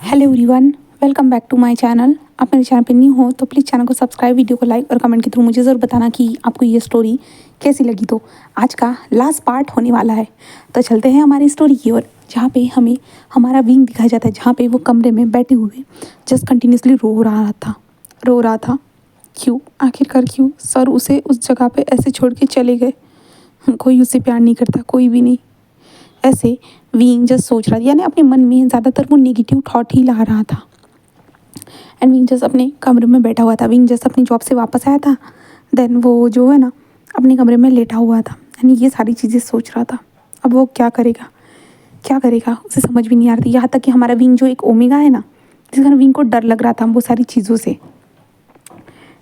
Hello everyone, welcome back to my channel. आप मेरे channel पे न्यू हो तो प्लीज़ चैनल को सब्सक्राइब, वीडियो को लाइक और कमेंट के थ्रू मुझे ज़रूर बताना कि आपको ये स्टोरी कैसी लगी। तो आज का लास्ट पार्ट होने वाला है, तो चलते हैं हमारी स्टोरी की ओर, जहाँ पे हमें हमारा विंग दिखाया जाता है, जहाँ पे वो कमरे में बैठे हुए जस्ट कंटिन्यूसली रो रहा था। क्यों? आखिरकार क्यों? सर उसे उस जगह पे ऐसे छोड़ के चले गए। कोई उसे प्यार नहीं करता, कोई भी नहीं। ऐसे विंग जस्ट सोच रहा था, यानी अपने मन में ज़्यादातर वो नेगेटिव थॉट ही ला रहा था। एंड विंग जस्ट अपने कमरे में बैठा हुआ था। विंग जस्ट अपनी जॉब से वापस आया था। देन वो जो है ना अपने कमरे में लेटा हुआ था, यानी ये सारी चीज़ें सोच रहा था। अब वो क्या करेगा, क्या करेगा, उसे समझ भी नहीं आ रही थी। यहाँ तक कि हमारा विंग जो एक ओमेगा है ना, जिस कारण विंग को डर लग रहा था वो सारी चीज़ों से,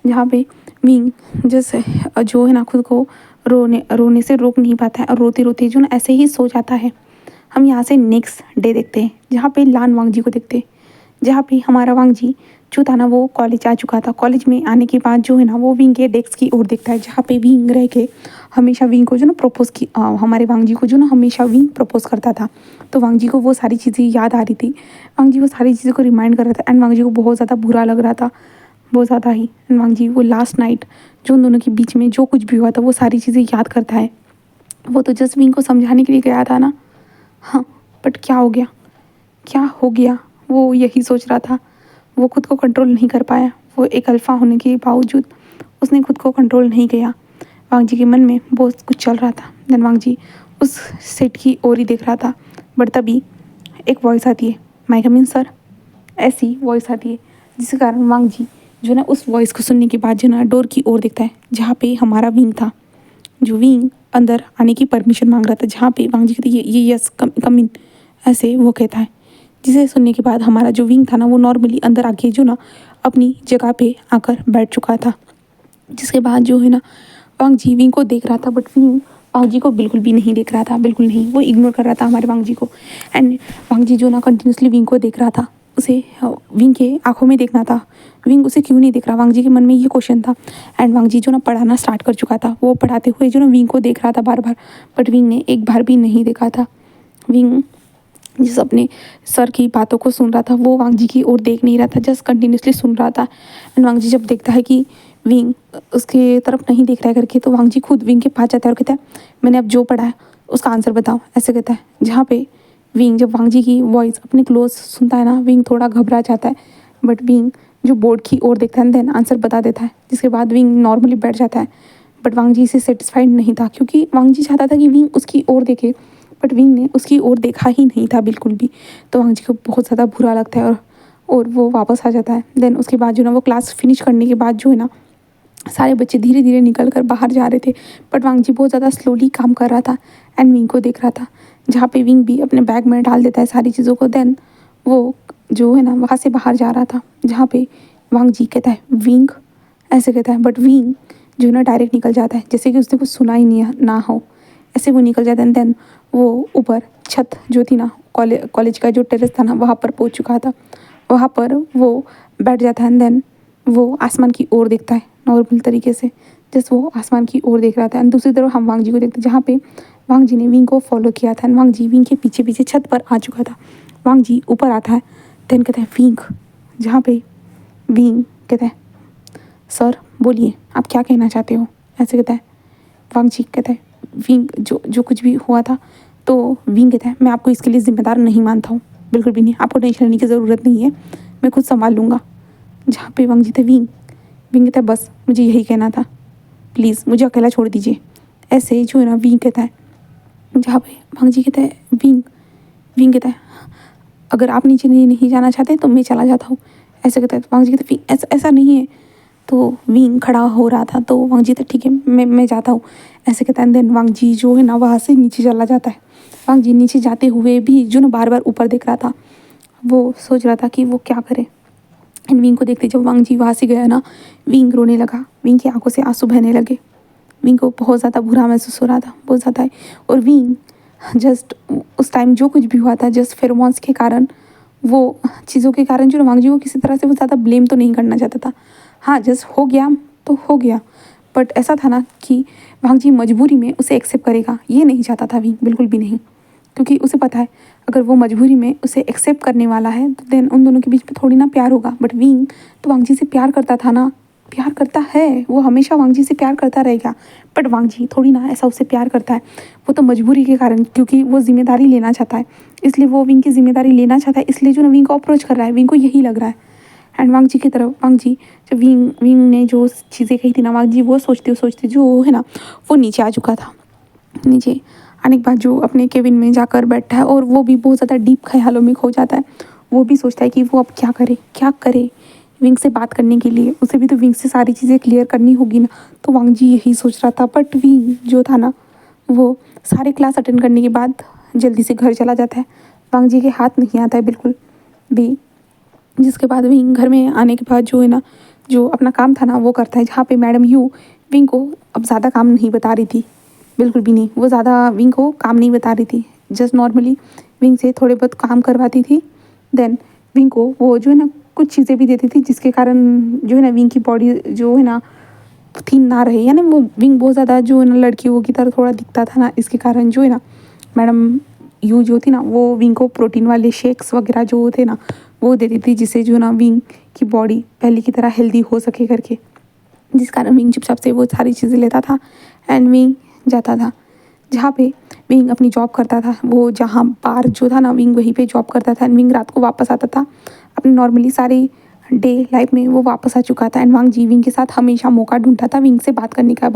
जहाँ पे विंग जैसे जो है ना खुद को रोने से रोक नहीं पाता है और रोते रोते जो ना ऐसे ही सो जाता है। हम यहाँ से नेक्स्ट डे देखते हैं, जहाँ पे लान वांगजी को देखते हैं, जहाँ पे हमारा वांगजी जो था ना वो कॉलेज आ चुका था। कॉलेज में आने के बाद जो है ना वो विंग के डेस्क की ओर देखता है, जहाँ पे विंग रह के हमेशा विंग को जो ना प्रपोज की हमारे वांगजी को जो ना हमेशा विंग प्रपोज करता था। तो वांगजी को वो सारी चीज़ें याद आ रही थी। वांगजी वो सारी चीज़ों को रिमाइंड कर रहा था एंड वांगजी को बहुत ज़्यादा बुरा लग रहा था, बहुत ज़्यादा ही। एंड वांगजी वो लास्ट नाइट जो उन दोनों के बीच में जो कुछ भी हुआ था वो सारी चीज़ें याद करता है। वो तो जस्ट विंग को समझाने के लिए गया था ना। हाँ, बट क्या हो गया, क्या हो गया, वो यही सोच रहा था। वो खुद को कंट्रोल नहीं कर पाया। वो एक अल्फ़ा होने के बावजूद उसने खुद को कंट्रोल नहीं किया। वांगजी के मन में बहुत कुछ चल रहा था। देन वांगजी उस सेट की ओर ही देख रहा था, बट तभी एक वॉइस आती है, माय कम इन सर। ऐसी वॉइस आती है जिसके कारण वांगजी जो ना उस वॉइस को सुनने के बाद जो ना डोर की ओर देखता है, जहाँ पे हमारा विंग था। जो विंग अंदर आने की परमिशन मांग रहा था, जहाँ पे वांगजी कहती है ये यस कम इन, ऐसे वो कहता है। जिसे सुनने के बाद हमारा जो विंग था ना वो नॉर्मली अंदर आके जो ना अपनी जगह पे आकर बैठ चुका था। जिसके बाद जो है ना वांगजी विंग को देख रहा था, बट विंग वांगजी को बिल्कुल भी नहीं देख रहा था, बिल्कुल नहीं। वो इग्नोर कर रहा था हमारे वांगजी को। एंड वांगजी जो ना कंटिन्यूसली विंग को देख रहा था। उसे विंग के आंखों में देखना था, विंग उसे क्यों नहीं देख रहा, वांगजी के मन में ये क्वेश्चन था। एंड वांगजी जो ना पढ़ाना स्टार्ट कर चुका था। वो पढ़ाते हुए जो ना विंग को देख रहा था बार बार, बट विंग ने एक बार भी नहीं देखा था। विंग जिस अपने सर की बातों को सुन रहा था वो वांगजी की ओर देख नहीं रहा था, जस्ट कंटिन्यूसली सुन रहा था। एंड वांगजी जब देखता है कि विंग उसके तरफ नहीं देख रहा है करके, तो वांगजी खुद विंग के पास जाता है और कहता है मैंने अब जो पढ़ा है उसका आंसर बताओ, ऐसे कहता है। जहाँ पे विंग जब वांगजी की वॉइस अपने क्लोज सुनता है ना, विंग थोड़ा घबरा जाता है, बट विंग जो बोर्ड की ओर देखता है देन आंसर बता देता है। जिसके बाद विंग नॉर्मली बैठ जाता है। बट वांगजी इससे सेटिस्फाइड नहीं था, क्योंकि वांगजी चाहता था कि विंग उसकी ओर देखे, बट विंग ने उसकी ओर देखा ही नहीं था बिल्कुल भी। तो वांगजी को बहुत ज़्यादा बुरा लगता है और वो वापस आ जाता है। देन उसके बाद जो ना वो क्लास फिनिश करने के बाद जो है ना सारे बच्चे धीरे धीरे निकल कर बाहर जा रहे थे, बट वांगजी बहुत ज़्यादा स्लोली काम कर रहा था एंड विंग को देख रहा था। जहाँ पे विंग भी अपने बैग में डाल देता है सारी चीज़ों को। देन वो जो है ना वहाँ से बाहर जा रहा था, जहाँ पे वांगजी कहता है विंग, ऐसे कहता है, बट विंग जो है ना डायरेक्ट निकल जाता है, जैसे कि उसने कुछ सुना ही नहीं ना हो, ऐसे वो निकल जाता है। देन वो ऊपर छत जो थी ना, कॉलेज का जो टेरेस था ना वहाँ पर पहुँच चुका था। वहाँ पर वो बैठ जाता है। देन वो आसमान की ओर देखता है नॉर्मल तरीके से, जैसे वो आसमान की ओर देख रहा था। एंड दूसरी तरफ हम वांगजी को देखते हैं, जहाँ पे वांगजी ने विंग को फॉलो किया था। एंड वांगजी विंग के पीछे पीछे छत पर आ चुका था। वांगजी ऊपर आता है, देन कहता है विंग, जहाँ पे विंग कहता है सर बोलिए आप क्या कहना चाहते हो, ऐसे कहता है। वांगजी कहता है विंग जो कुछ भी हुआ था, तो विंग कहता है मैं आपको इसके लिए जिम्मेदार नहीं मानता हूँ, बिल्कुल भी नहीं, आपको टेंशन लेने की ज़रूरत नहीं है, मैं खुद संभाल लूँगा। जहाँ पे वांगजी थे विंग कहता है बस मुझे यही कहना था, प्लीज़ मुझे अकेला छोड़ दीजिए, ऐसे जो है ना विंग कहता है। जहाँ पे वांगजी कहता है विंग कहता है अगर आप नीचे नहीं जाना चाहते तो मैं चला जाता हूँ, ऐसे कहता है। तो वांगजी कहता है ऐसा ऐसा नहीं है। तो विंग खड़ा हो रहा था, तो वांगजी था ठीक है मैं जाता हूँ, ऐसे कहता है। देन वांगजी जो है ना वहाँ से नीचे चला जाता है। वांगजी नीचे जाते हुए भी जो ना बार बार ऊपर देख रहा था, वो सोच रहा था कि वो क्या करे। एंड विंग को देखते जब वांगजी वहाँ से गया ना, विंग रोने लगा, विंग की आंखों से आंसू बहने लगे। विंग को बहुत ज़्यादा बुरा महसूस हो रहा था, बहुत ज़्यादा है। और विंग जस्ट उस टाइम जो कुछ भी हुआ था जस्ट फेरोमोन्स के कारण, वो चीज़ों के कारण जो वांगजी को किसी तरह से वो ज़्यादा ब्लेम तो नहीं करना चाहता था। हाँ, जस्ट हो गया तो हो गया, बट ऐसा था ना कि वांगजी मजबूरी में उसे एक्सेप्ट करेगा ये नहीं चाहता था विंग, बिल्कुल भी नहीं। क्योंकि उसे पता है अगर वो मजबूरी में उसे एक्सेप्ट करने वाला है तो देन उन दोनों के बीच में थोड़ी ना प्यार होगा। बट विंग तो वांगजी से प्यार करता था ना, प्यार करता है, वो हमेशा वांगजी से प्यार करता रहेगा। बट वांगजी थोड़ी ना ऐसा उससे प्यार करता है, वो तो मजबूरी के कारण, क्योंकि वो जिम्मेदारी लेना चाहता है, इसलिए वो विंग की जिम्मेदारी लेना चाहता है, इसलिए जो ना विंग को अप्रोच कर रहा है, विंग को यही लग रहा है। एंड वांगजी की तरफ, वांगजी जब विंग विंग ने जो चीज़ें कही थी ना, वांगजी वो सोचते सोचते जो है ना वो नीचे आ चुका था। नीचे आने के बाद जो अपने केबिन में जाकर बैठा है और वो भी बहुत ज़्यादा डीप ख्यालों में खो जाता है। वो भी सोचता है कि वो अब क्या करे विंग से बात करने के लिए, उसे भी तो विंग से सारी चीज़ें क्लियर करनी होगी ना। तो वांगजी यही सोच रहा था। बट विंग जो था ना वो सारे क्लास अटेंड करने के बाद जल्दी से घर चला जाता है। वांगजी के हाथ नहीं आता है बिल्कुल भी। जिसके बाद विंग घर में आने के बाद जो है ना जो अपना काम था ना वो करता है, जहाँ पे मैडम यू विंग को अब ज़्यादा काम नहीं बता रही थी, बिल्कुल भी नहीं। वो ज़्यादा विंग को काम नहीं बता रही थी, जस्ट नॉर्मली विंग से थोड़े बहुत काम करवाती थी। देन विंग को वो जो है ना कुछ चीज़ें भी देती थी, जिसके कारण जो है ना विंग की बॉडी जो है ना थीन ना रहे, यानी वो विंग बहुत ज़्यादा जो है ना लड़कियों की तरह थोड़ा दिखता था ना, इसके कारण जो है ना मैडम यू जो थी ना वो विंग को प्रोटीन वाले शेक्स वगैरह जो थे ना वो देती थी, जिससे जो ना विंग की बॉडी पहले की तरह हेल्दी हो सके करके। जिस कारण विंग चुपचाप से वो सारी चीज़ें लेता था एंड विंग जाता था जहाँ पे विंग अपनी जॉब करता था। वो जहाँ बार जो था ना विंग वहीं पे जॉब करता था एंड विंग रात को वापस आता था अपनी नॉर्मली सारी डे लाइफ में। वो वापस आ चुका था एंड वांगजी विंग के साथ हमेशा मौका ढूंढता था विंग से बात करने का,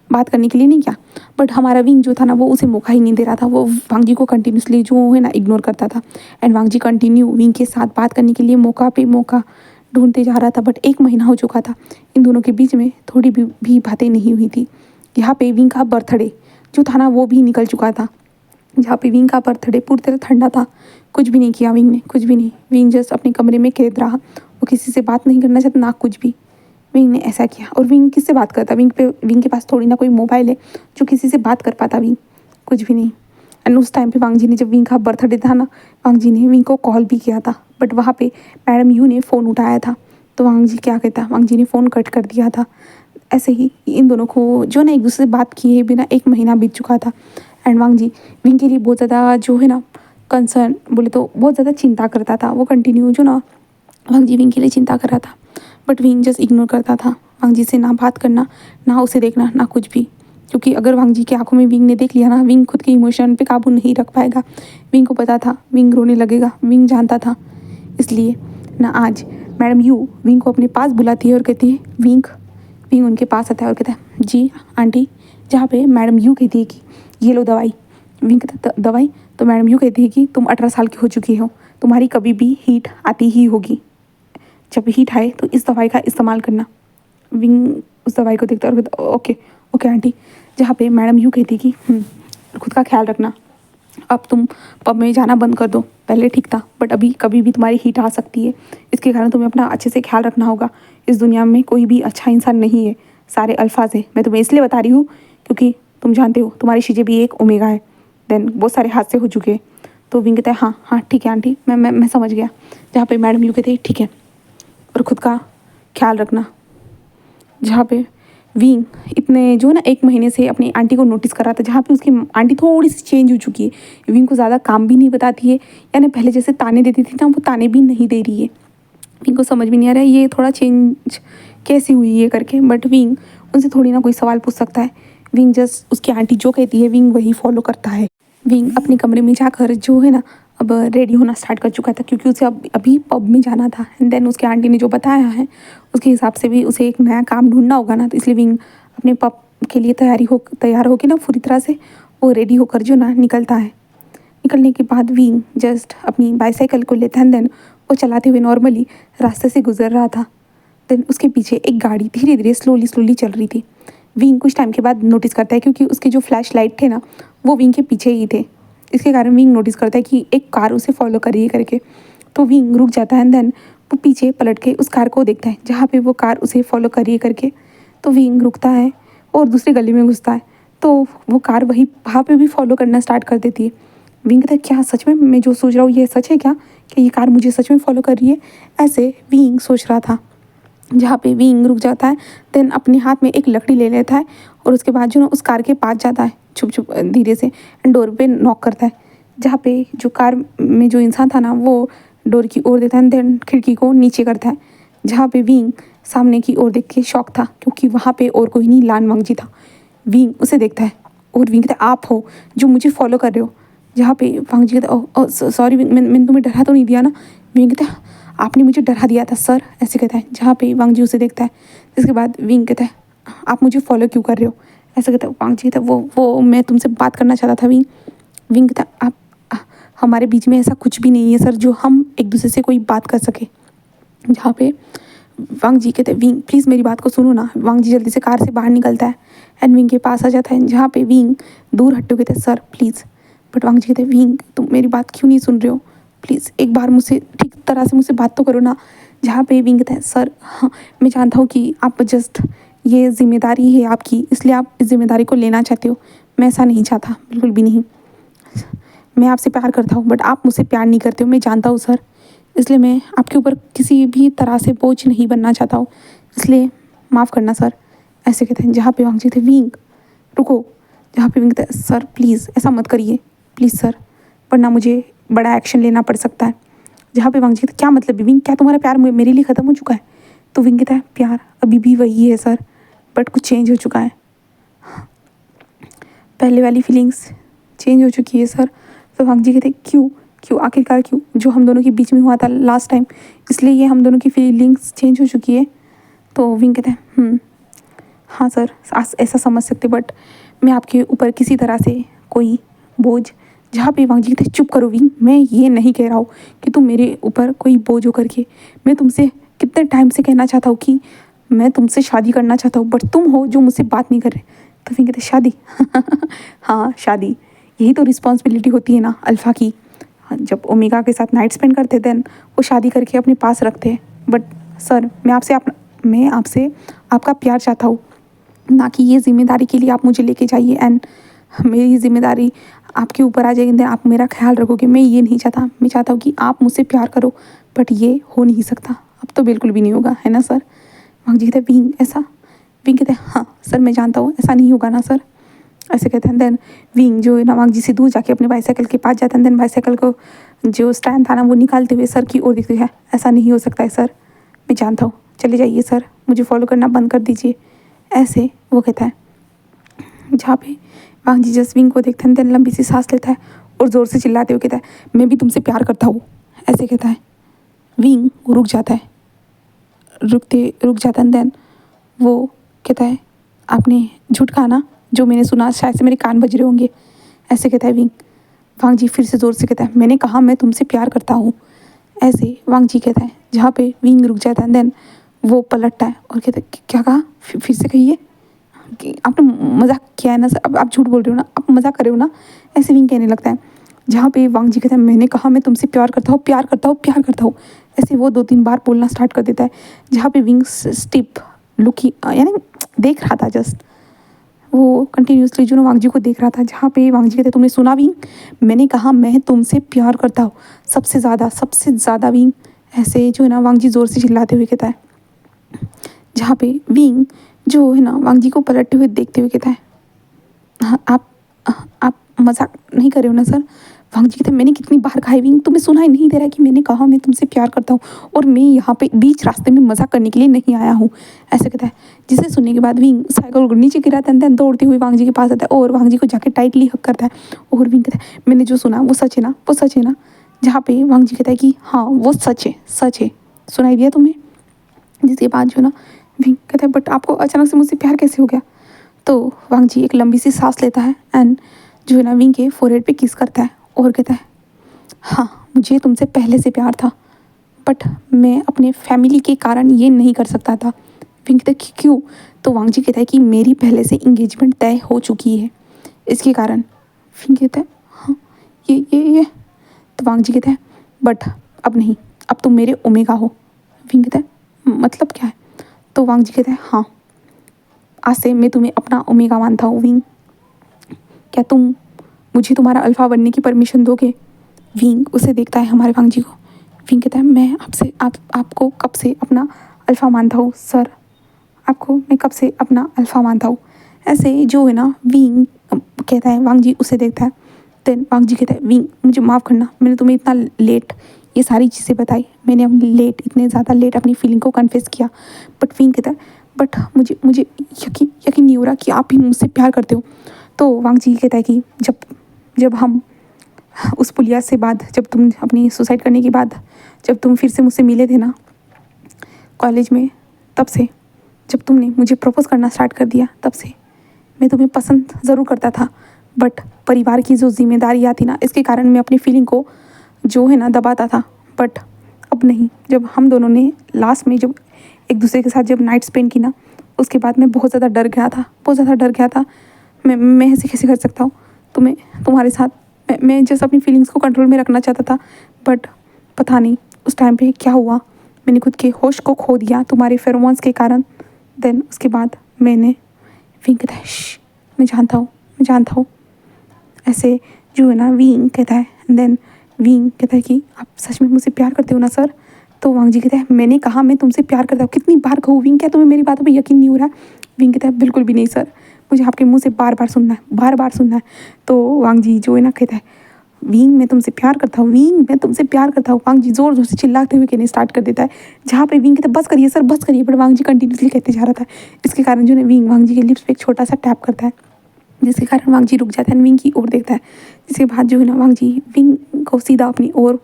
बात करने के लिए नहीं क्या, बट हमारा विंग जो था ना वो उसे मौका ही नहीं दे रहा था। वो वांगजी को कंटिन्यूसली जो है ना इग्नोर करता था एंड वांगजी कंटिन्यू विंग के साथ बात करने के लिए मौका पे मौका ढूंढते जा रहा था। बट 1 महीना हो चुका था, इन दोनों के बीच में थोड़ी भी बातें नहीं हुई थी। यहाँ पे विंग का बर्थडे जो था ना वो भी निकल चुका था, जहाँ पे विंग का बर्थडे पूरी तरह ठंडा था। कुछ भी नहीं किया विंग ने, कुछ भी नहीं। विंग जस्ट अपने कमरे में कैद रहा, वो किसी से बात नहीं करना चाहता ना कुछ भी। विंग ने ऐसा किया और विंग किससे बात करता, विंग के पास थोड़ी ना कोई मोबाइल है जो किसी से बात कर पाता। विंग कुछ भी नहीं। एंड उस टाइम पे वांगजी ने, जब विंग का बर्थडे था ना, वांगजी ने विंग को कॉल भी किया था, बट वहाँ पे मैडम यू ने फ़ोन उठाया था। तो वांगजी क्या कहता, वांगजी ने फ़ोन कट कर दिया था। ऐसे ही इन दोनों को जो ना एक दूसरे से बात किए बिना 1 महीना बीत चुका था एंड वांगजी विंग के लिए बहुत ज़्यादा जो है ना कंसर्न बोले तो बहुत ज़्यादा चिंता करता था। वो कंटिन्यू जो ना वांगजी विंग के लिए चिंता कर रहा था, बट विंग जस्ट इग्नोर करता था। वांगजी से ना बात करना, ना उसे देखना, ना कुछ भी। क्योंकि अगर वांगजी की आंखों में विंग ने देख लिया ना, विंग खुद के इमोशन पे काबू नहीं रख पाएगा। विंग को पता था विंग रोने लगेगा, विंग जानता था। इसलिए ना आज मैडम यू विंग को अपने पास बुलाती है और कहती है विंग। विंग उनके पास आता है और कहता है जी आंटी। जहाँ पे मैडम यू कहती है कि ये लो दवाई। विंग कहता है दवाई? तो मैडम यू कहती है कि तुम 18 साल की हो चुकी हो, तुम्हारी कभी भी हीट आती ही होगी, जब हीट आए तो इस दवाई का इस्तेमाल करना। विंग उस दवाई को देखता है और कहता ओके ओके आंटी। जहाँ पे मैडम यू कहती कि खुद का ख्याल रखना, अब तुम पब में जाना बंद कर दो। पहले ठीक था बट अभी कभी भी तुम्हारी हीट आ सकती है, इसके कारण तुम्हें अपना अच्छे से ख्याल रखना होगा। इस दुनिया में कोई भी अच्छा इंसान नहीं है, सारे अल्फाज है। मैं तुम्हें इसलिए बता रही हूँ क्योंकि तुम जानते हो तुम्हारी चीज़ें भी एक ओमेगा है। देन बहुत सारे हादसे हो चुके हैं। तो विंग कहता है हाँ हाँ ठीक है आंटी, मैं समझ गया। जहाँ पे मैडम यू कहते हैं ठीक है और खुद का ख्याल रखना। जहाँ पे विंग इतने जो ना 1 महीने से अपनी आंटी को नोटिस कर रहा था, जहाँ पे उसकी आंटी थोड़ी सी चेंज हो चुकी है। विंग को ज़्यादा काम भी नहीं बताती है, यानी पहले जैसे ताने देती थी ना वो ताने भी नहीं दे रही है। विंग को समझ में नहीं आ रहा है ये थोड़ा चेंज कैसे हुई है करके। बट विंग उनसे थोड़ी ना कोई सवाल पूछ सकता है। विंग जस्ट उसकी आंटी जो कहती है विंग वही फॉलो करता है। विंग अपने कमरे में जाकर जो है ना अब रेडी होना स्टार्ट कर चुका था, क्योंकि उसे अब अभी पब में जाना था। एंड देन उसके आंटी ने जो बताया है उसके हिसाब से भी उसे एक नया काम ढूंढना होगा ना, तो इसलिए विंग अपने पब के लिए तैयार होकर ना पूरी तरह से वो रेडी होकर जो ना निकलता है। निकलने के बाद विंग जस्ट अपनी बाईसाइकिल को लेता है। देन वो चलाते हुए नॉर्मली रास्ते से गुजर रहा था। देन उसके पीछे एक गाड़ी धीरे धीरे स्लोली चल रही थी। विंग कुछ टाइम के बाद नोटिस करता है, क्योंकि उसके जो फ्लैश लाइट थे ना वो विंग के पीछे ही थे। इसके कारण विंग नोटिस करता है कि एक कार उसे फॉलो कर रही है करके। तो विंग रुक जाता है। देन वो पीछे पलट के उस कार को देखता है जहाँ पे वो कार उसे फॉलो कर रही है करके। तो विंग रुकता है और दूसरी गली में घुसता है, तो वो कार वहाँ पे भी फॉलो करना स्टार्ट कर देती है। विंग कहता है क्या सच में मैं जो सोच रहा हूँ ये सच है क्या, कि ये कार मुझे सच में फॉलो कर रही है? ऐसे विंग सोच रहा था। जहाँ पे विंग रुक जाता है। देन अपने हाथ में एक लकड़ी ले लेता है और उसके बाद जो ना उस कार के पास जाता है छुप छुप धीरे से एंड डोर पे नॉक करता है। जहाँ पे जो कार में जो इंसान था ना वो डोर की ओर देखता है, देन खिड़की को नीचे करता है, जहाँ पे विंग सामने की ओर देख के शॉक था क्योंकि वहाँ पे और कोई नहीं लान वांगजी था। विंग उसे देखता है और विंग कहता है आप हो जो मुझे फॉलो कर रहे हो। जहाँ पे वांगजी कहता है ओह सॉरी विंग, मैंने तुम्हें डरा तो नहीं दिया ना। विंग कहता है आपने मुझे डरा दिया था सर, ऐसे कहता है। जहाँ पे वांगजी उसे देखता है, इसके बाद विंग कहता है आप मुझे फॉलो क्यों कर रहे हो, ऐसा कहता है। वांगजी कहता है वो मैं तुमसे बात करना चाहता था विंग। विंग कहता है आप हमारे बीच में ऐसा कुछ भी नहीं है सर जो हम एक दूसरे से कोई बात कर सके। जहाँ पे वांग जी कहते हैं विंग प्लीज़ मेरी बात को सुनो ना। वांग जी जल्दी से कार से बाहर निकलता है एंड विंग के पास आ जाता है, जहाँ पे विंग दूर हटते हुए कहते हैं सर प्लीज़। बट वांग जी कहते हैं विंग तुम मेरी बात क्यों नहीं सुन रहे हो, प्लीज़ एक बार मुझसे ठीक तरह से मुझसे बात तो करो ना। जहाँ पे विंग कहता है सर हाँ मैं जानता हूँ कि आप जस्ट ये जिम्मेदारी है आपकी इसलिए आप इस जिम्मेदारी को लेना चाहते हो, मैं ऐसा नहीं चाहता बिल्कुल भी नहीं। मैं आपसे प्यार करता हूँ बट आप मुझसे प्यार नहीं करते हो, मैं जानता हूँ सर, इसलिए मैं आपके ऊपर किसी भी तरह से बोझ नहीं बनना चाहता हूँ, इसलिए माफ़ करना सर, ऐसे कहते हैं। जहाँ पे वांगजी थे विंग रुको। जहाँ पे विंग कहते हैं सर प्लीज़ ऐसा मत करिए प्लीज़ सर, वरना मुझे बड़ा एक्शन लेना पड़ सकता है। जहाँ पे वांगजी कहते क्या मतलब विंग, क्या तुम्हारा प्यार मेरे लिए ख़त्म हो चुका है। तो विंग कहता है प्यार अभी भी वही है सर बट कुछ चेंज हो चुका है, पहले वाली फीलिंग्स चेंज हो चुकी है सर। तो वांगजी कहते क्यों क्यों आखिरकार क्यों, जो हम दोनों के बीच में हुआ था लास्ट टाइम इसलिए ये हम दोनों की फीलिंग्स चेंज हो चुकी है। तो विंग कहते हैं हाँ सर ऐसा समझ सकते बट मैं आपके ऊपर किसी तरह से कोई बोझ। जहाँ पे वांगजी कहते चुप करो विंग, मैं ये नहीं कह रहा हूँ कि तुम मेरे ऊपर कोई बोझ होकर के, मैं तुमसे कितने टाइम से कहना चाहता हूँ कि मैं तुमसे शादी करना चाहता हूँ बट तुम हो जो मुझसे बात नहीं कर रहे। तो विंग कहते शादी हाँ शादी यही तो रिस्पॉन्सिबिलिटी होती है ना अल्फ़ा की। हाँ, जब ओमेगा के साथ नाइट स्पेंड करते देन वो शादी करके अपने पास रखते हैं। बट सर मैं आपसे आपका प्यार चाहता हूँ, ना कि ये जिम्मेदारी के लिए आप मुझे लेके जाइए एंड मेरी जिम्मेदारी आपके ऊपर आ जाएगी देन आप मेरा ख्याल रखोगे, मैं ये नहीं चाहता। मैं चाहता हूँ कि आप मुझसे प्यार करो बट ये हो नहीं सकता, अब तो बिल्कुल भी नहीं होगा है ना सर। वांगजी कहते हैं विंग ऐसा, विंग कहते हैं हाँ सर मैं जानता हूँ ऐसा नहीं होगा ना सर, ऐसे कहते हैं। देन विंग जो है ना वांगजी से दूर जाके अपने बाईसाइकिल के पास जाता है। देन बाईसाइकिल को जो स्टैंड था ना वो निकालते हुए सर की ओर देखते हैं, ऐसा नहीं हो सकता है सर, मैं जानता हूँ, चले जाइए सर, मुझे फॉलो करना बंद कर दीजिए, ऐसे वो कहता है। जहाँ पे वांगजी जस्ट विंग को देखते हैं देन लंबी सी सांस लेता है और ज़ोर से चिल्लाते हुए कहता है मैं भी तुमसे प्यार करता हूँ, ऐसे कहता है। विंग रुक जाता है, रुक जाता है। देन वो कहता है आपने झूठ कहा ना, जो मैंने सुना शायद से मेरे कान बज रहे होंगे, ऐसे कहता है विंग। वांगजी फिर से ज़ोर से कहता है मैंने कहा मैं तुमसे प्यार करता हूँ, ऐसे वांगजी कहता है। जहाँ पे विंग रुक जाता है देन वो पलटता है और कहता है क्या कहा, फिर से कहिए कि आपने मजाक किया है ना सर, अब आप झूठ बोल रहे हो ना, आप मजाक कर रहे हो ना, ऐसे विंग कहने लगता है। जहाँ पे वांगजी कहता है मैंने कहा मैं तुमसे प्यार करता हूँ प्यार करता हूँ प्यार करता हूँ, ऐसे वो 2-3 बार बोलना स्टार्ट कर देता है। जहाँ पे विंग स्टिप लुकी यानी देख रहा था, जस्ट वो कंटिन्यूसली जो ना वांगजी को देख रहा था। जहाँ पे वांगजी कहते तुमने सुना विंग, मैंने कहा मैं तुमसे प्यार करता हूँ सबसे ज़्यादा विंग, ऐसे जो है ना वांगजी ज़ोर से चिल्लाते हुए कहता है। जहाँ पे विंग जो है ना वांगजी को पलटते हुए देखते हुए कहता है हाँ आप मजाक नहीं कर रहे हो ना सर। वांगजी कहते मैंने कितनी बार कहा है विंग, तुम्हें सुना ही नहीं दे रहा है कि मैंने कहा मैं तुमसे प्यार करता हूँ और मैं यहाँ पे बीच रास्ते में मजाक करने के लिए नहीं आया हूँ, ऐसे कहता है। जिसे सुनने के बाद विंग साइकिल को नीचे गिराता है देन दौड़ती हुई वांगजी के पास आता है और वांगजी को जाके टाइटली हक करता है और विंग कहता है मैंने जो सुना वो सच है ना, वो सच है ना। जहाँ पे वांगजी कहता है कि हाँ वो सच है, सुनाई दिया तुम्हें। जिसके बाद जो ना विंग कहता है बट आपको अचानक से मुझसे प्यार कैसे हो गया। तो वांगजी एक लंबी सी सांस लेता है एंड जो है ना विंग के फोरहेड पे किस करता है और कहता है हाँ मुझे तुमसे पहले से प्यार था बट मैं अपने फैमिली के कारण ये नहीं कर सकता था। विंग कहता है क्यों। तो वांगजी कहता है कि मेरी पहले से इंगेजमेंट तय हो चुकी है इसके कारण। विंग कहता है हाँ ये तो वांगजी कहता है बट अब नहीं, अब तुम मेरे ओमेगा हो। विंग कहता है मतलब क्या है। तो वांगजी कहता है हाँ आज से मैं तुम्हें अपना ओमेगा मानता हूँ विंग, क्या तुम मुझे तुम्हारा अल्फ़ा बनने की परमिशन दोगे। विंग उसे देखता है हमारे वांगजी को। विंग कहता है मैं आपको कब से अपना अल्फ़ा मानता हूँ सर, आपको मैं कब से अपना अल्फ़ा मानता हूँ, ऐसे जो है ना विंग कहता है। वांगजी उसे देखता है देन वांग जी कहता है विंग मुझे माफ़ करना, मैंने तुम्हें इतना लेट ये सारी चीज़ें बताई, मैंने अपनी इतने ज़्यादा लेट अपनी फीलिंग को कन्फेस किया। बट विंग कहता है बट मुझे मुझे यकीन नहीं हो रहा कि आप भी मुझसे प्यार करते हो। तो वांग जी कहता है कि जब जब हम उस पुलिया से बाद, जब तुम अपनी सुसाइड करने के बाद जब तुम फिर से मुझसे मिले थे ना कॉलेज में, तब से जब तुमने मुझे प्रपोज करना स्टार्ट कर दिया तब से मैं तुम्हें पसंद ज़रूर करता था। बट परिवार की जो जिम्मेदारियाँ थी ना, इसके कारण मैं अपनी फीलिंग को जो है ना दबाता था। बट अब नहीं, जब हम दोनों ने लास्ट में जब एक दूसरे के साथ जब नाइट स्पेंड की ना, उसके बाद मैं बहुत ज़्यादा डर गया था, बहुत ज़्यादा डर गया था। मैं ऐसे कैसे कर सकता हूँ तुम्हें तुम्हारे साथ। मैं जस्ट अपनी फीलिंग्स को कंट्रोल में रखना चाहता था। बट पता नहीं उस टाइम पे क्या हुआ, मैंने खुद के होश को खो दिया तुम्हारे फेरोमोन्स के कारण। देन उसके बाद मैंने विंग कहता है मैं जानता हूँ ऐसे जो है ना। विंग कहता है देन विंग कहता है कि आप सच में मुझसे प्यार करते हो ना सर। तो वांग जी कहता है मैंने कहा मैं तुमसे प्यार करता हूँ, कितनी बार कहूँ विंग, क्या तुम्हें मेरी बातों पे यकीन नहीं हो रहा। विंग कहता है बिल्कुल भी नहीं सर, मुझे आपके मुंह से बार बार सुनना है। तो वांग जी जो है ना कहता है विंग मैं तुमसे प्यार करता हूँ, विंग मैं तुमसे प्यार करता हूँ। वांग जी जोर जोर से चिल्लाते हुए कहने स्टार्ट कर देता है, जहाँ पे विंग कहता है बस करिए सर बस करिए। बट वांग जी कंटिन्यूसली कहते जा रहा था। इसके कारण जो है विंग वांग जी के लिप्स पे एक छोटा सा टैप करता है, जिसके कारण वांग जी रुक जाता है, विंग की ओर देखता है। जिसके बाद जो है ना वांग जी विंग को सीधा अपनी ओर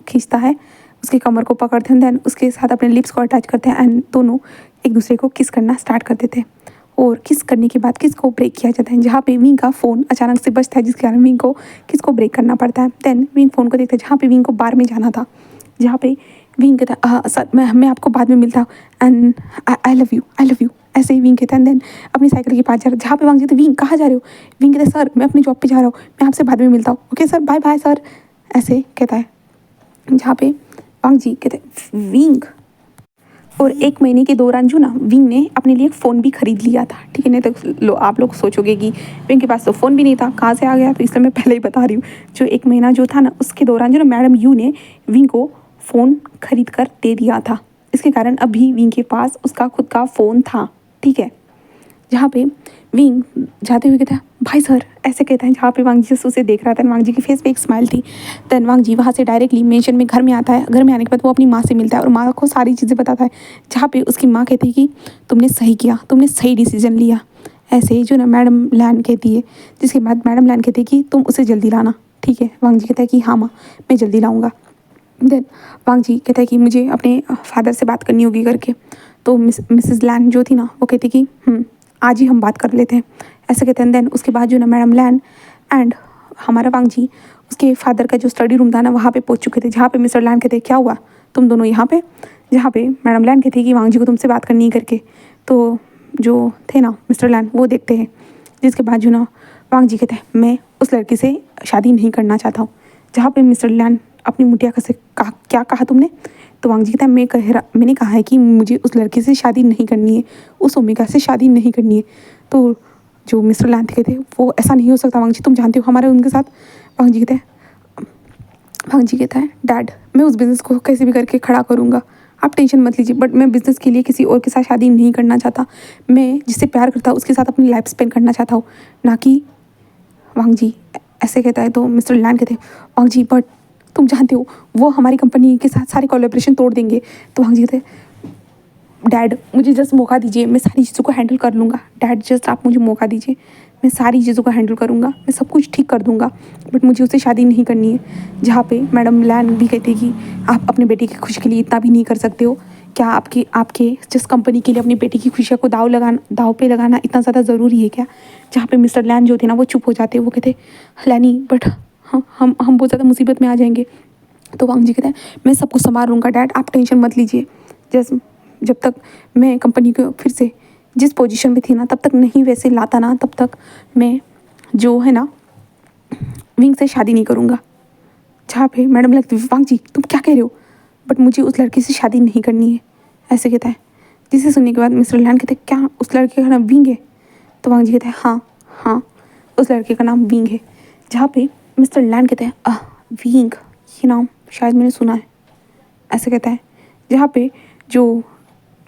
खींचता है, उसके कमर को पकड़ते हैं, देन उसके साथ अपने लिप्स को अटैच करते हैं एंड दोनों एक दूसरे को किस करना स्टार्ट कर देते हैं। और किस करने के बाद किस को ब्रेक किया जाता है, जहाँ पे विंग का फ़ोन अचानक से बजता है, जिसके कारण विंग को किस को ब्रेक करना पड़ता है। देन विंग फ़ोन को देखते हैं जहाँ पे विंग को बार में जाना था, जहाँ पे विंग कहता है सर मैं आपको बाद में मिलता हूँ एंड आई लव यू ऐसे ही विंग कहता है। देन अपनी साइकिल के पास जा रहा है, जहाँ पे वांग जी कहते विंग कहाँ जा रहे हो। विंग कहते सर मैं अपनी जॉब पे जा रहा हूँ, मैं आपसे बाद में मिलता हूँ, okay sir bye bye sir, ऐसे कहता है। जहाँ पे वांग जी कहते विंग। और 1 महीने के दौरान जो ना विंग ने अपने लिए एक फ़ोन भी खरीद लिया था, ठीक है। नहीं तो आप लोग सोचोगे कि विंग के पास तो फ़ोन भी नहीं था, कहाँ से आ गया, तो इसलिए मैं पहले ही बता रही हूँ। जो 1 महीना जो था ना, उसके दौरान जो ना मैडम यू ने विंग को फ़ोन खरीद कर दे दिया था। इसके कारण अभी विंग के पास उसका खुद का फ़ोन था, ठीक है। जहाँ पे विंग जाते हुए कहता है भाई सर, ऐसे कहता है, जहाँ पे वांग जी उसे देख रहा था, वांग जी के फेस पे एक स्माइल थी। देन वांग जी वहाँ से डायरेक्टली मेंशन में घर में आता है। घर में आने के बाद वो अपनी माँ से मिलता है और माँ को सारी चीज़ें बताता है, जहाँ पे उसकी माँ कहती है कि तुमने सही किया, तुमने सही डिसीजन लिया। ऐसे ही जो ना मैडम लैन कहती है, जिसके बाद मैडम लैन कहती है कि तुम उसे जल्दी लाना, ठीक है। वांग जी कहता है कि हाँ माँ मैं जल्दी लाऊँगा। देन वांग जी कहता है कि मुझे अपने फादर से बात करनी होगी करके। तो मिसेस लैन जो थी ना, वो कहती कि आज ही हम बात कर लेते हैं, ऐसे कहते हैं। देन उसके बाद जो ना मैडम लैन एंड हमारा वांग जी उसके फादर का जो स्टडी रूम था ना, वहाँ पे पहुँच चुके थे, जहाँ पे मिस्टर लैन कहते क्या हुआ तुम दोनों यहाँ पे। जहाँ पे मैडम लैन कहती कि वांग जी को तुमसे बात करनी है करके। तो जो थे ना मिस्टर लैन वो देखते हैं, जिसके बाद जो ना वांग जी कहते हैं मैं उस लड़की से शादी नहीं करना चाहता हूँ। जहाँ पे मिस्टर लैन अपनी मुटिया से कहा क्या कहा तुमने। तो वांग जी कहता है मैंने कहा है कि मुझे उस लड़की से शादी नहीं करनी है, उस ओमेगा से शादी नहीं करनी है। तो जो मिस्टर लैन कहते वो ऐसा नहीं हो सकता वांग जी, तुम जानते हो हमारे उनके साथ। वांग जी कहता है डैड मैं उस बिज़नेस को कैसे भी करके खड़ा करूँगा, आप टेंशन मत लीजिए। बट मैं बिज़नेस के लिए किसी और के साथ शादी नहीं करना चाहता, मैं जिससे प्यार करता हूँ उसके साथ अपनी लाइफ स्पेंड करना चाहता हूँ, ना कि। वांग जी ऐसे कहता है। तो मिस्टर लैन कहते वांग जी बट तुम जानते हो वो हमारी कंपनी के साथ सारे कोलैबोरेशन तोड़ देंगे। तो वांग जी कहते डैड मुझे जस्ट मौका दीजिए, मैं सारी चीज़ों को हैंडल कर लूँगा। डैड जस्ट आप मुझे मौका दीजिए, मैं सारी चीज़ों को हैंडल करूँगा, मैं सब कुछ ठीक कर दूँगा। बट मुझे उससे शादी नहीं करनी है। जहाँ पे मैडम लैन भी कहती कि आप अपने बेटी की खुशी के लिए इतना भी नहीं कर सकते हो क्या, आपके जिस कंपनी के लिए अपनी बेटी की खुशियों को दाव पे लगाना इतना ज़्यादा ज़रूरी है क्या। जहाँ पे मिस्टर लैन जो थे ना वो चुप हो जाते, वो कहते लैनी बट हम बहुत ज़्यादा मुसीबत में आ जाएंगे। तो वांग जी कहते हैं मैं सब कुछ संभाल लूँगा डैड, आप टेंशन मत लीजिए। जब तक मैं कंपनी को फिर से जिस पोजीशन में थी ना तब तक नहीं वैसे लाता ना, तब तक मैं जो है ना विंग से शादी नहीं करूँगा। जहाँ पे मैडम लगती वांग जी तुम क्या कह रहे हो, बट मुझे उस लड़की से शादी नहीं करनी है, ऐसे कहता है। जिसे सुनने के बाद मिस्टर लैन कहते क्या उस लड़के का नाम विंग है। तो वांग जी कहते हैं हाँ उस लड़के का नाम विंग है। जहाँ पे मिस्टर लैन कहते हैं विंग ये नाम शायद मैंने सुना है, ऐसे कहता है। जहाँ पे जो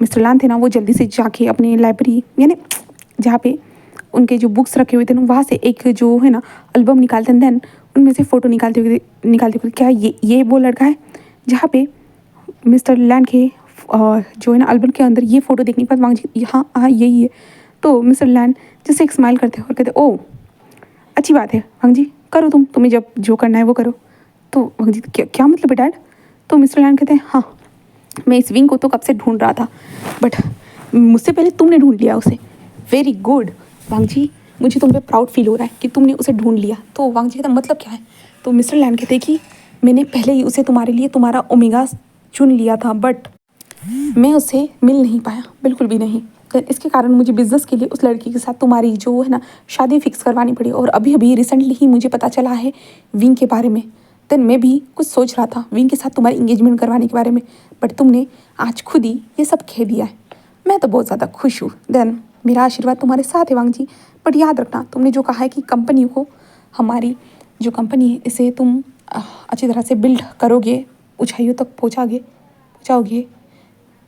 मिस्टर लैन थे ना वो जल्दी से जाके अपनी लाइब्रेरी यानी जहाँ पे उनके जो बुक्स रखे हुए थे ना वहाँ से एक जो है ना एल्बम निकालते हैं। देन उनमें से फ़ोटो निकालते हुए क्या ये वो लड़का है जहाँ पे मिस्टर लैंड के जो है ना एल्बम के अंदर ये फ़ोटो देखने के बाद वांग जी हाँ हाँ यही है। तो मिस्टर लैंड जैसे एक स्माइल करते हैं और कहते ओ अच्छी बात है वांग जी, करो तुम्हें जब जो करना है वो करो। तो वांग जी क्या मतलब है डैड? तो मिस्टर लैंड कहते हैं हाँ, मैं इस विंग को तो कब से ढूंढ रहा था, बट मुझसे पहले तुमने ढूंढ लिया उसे। वेरी गुड वांग जी, मुझे तुम पे प्राउड फील हो रहा है कि तुमने उसे ढूंढ लिया। तो वांग जी कहता मतलब क्या है? तो मिस्टर लैंड कहते कि मैंने पहले ही उसे तुम्हारे लिए तुम्हारा ओमेगा चुन लिया था, बट मैं उससे मिल नहीं पाया, बिल्कुल भी नहीं। तो इसके कारण मुझे बिजनेस के लिए उस लड़की के साथ तुम्हारी जो है ना शादी फिक्स करवानी पड़ी। और अभी अभी रिसेंटली ही मुझे पता चला है विंग के बारे में। देन मैं भी कुछ सोच रहा था विंग के साथ तुम्हारी इंगेजमेंट करवाने के बारे में, बट तुमने आज खुद ही ये सब कह दिया है। मैं तो बहुत ज़्यादा खुश हूँ। देन मेरा आशीर्वाद तुम्हारे साथ है वांग जी, बट याद रखना तुमने जो कहा है कि कंपनी को, हमारी जो कंपनी है इसे तुम अच्छी तरह से बिल्ड करोगे, ऊंचाइयों तक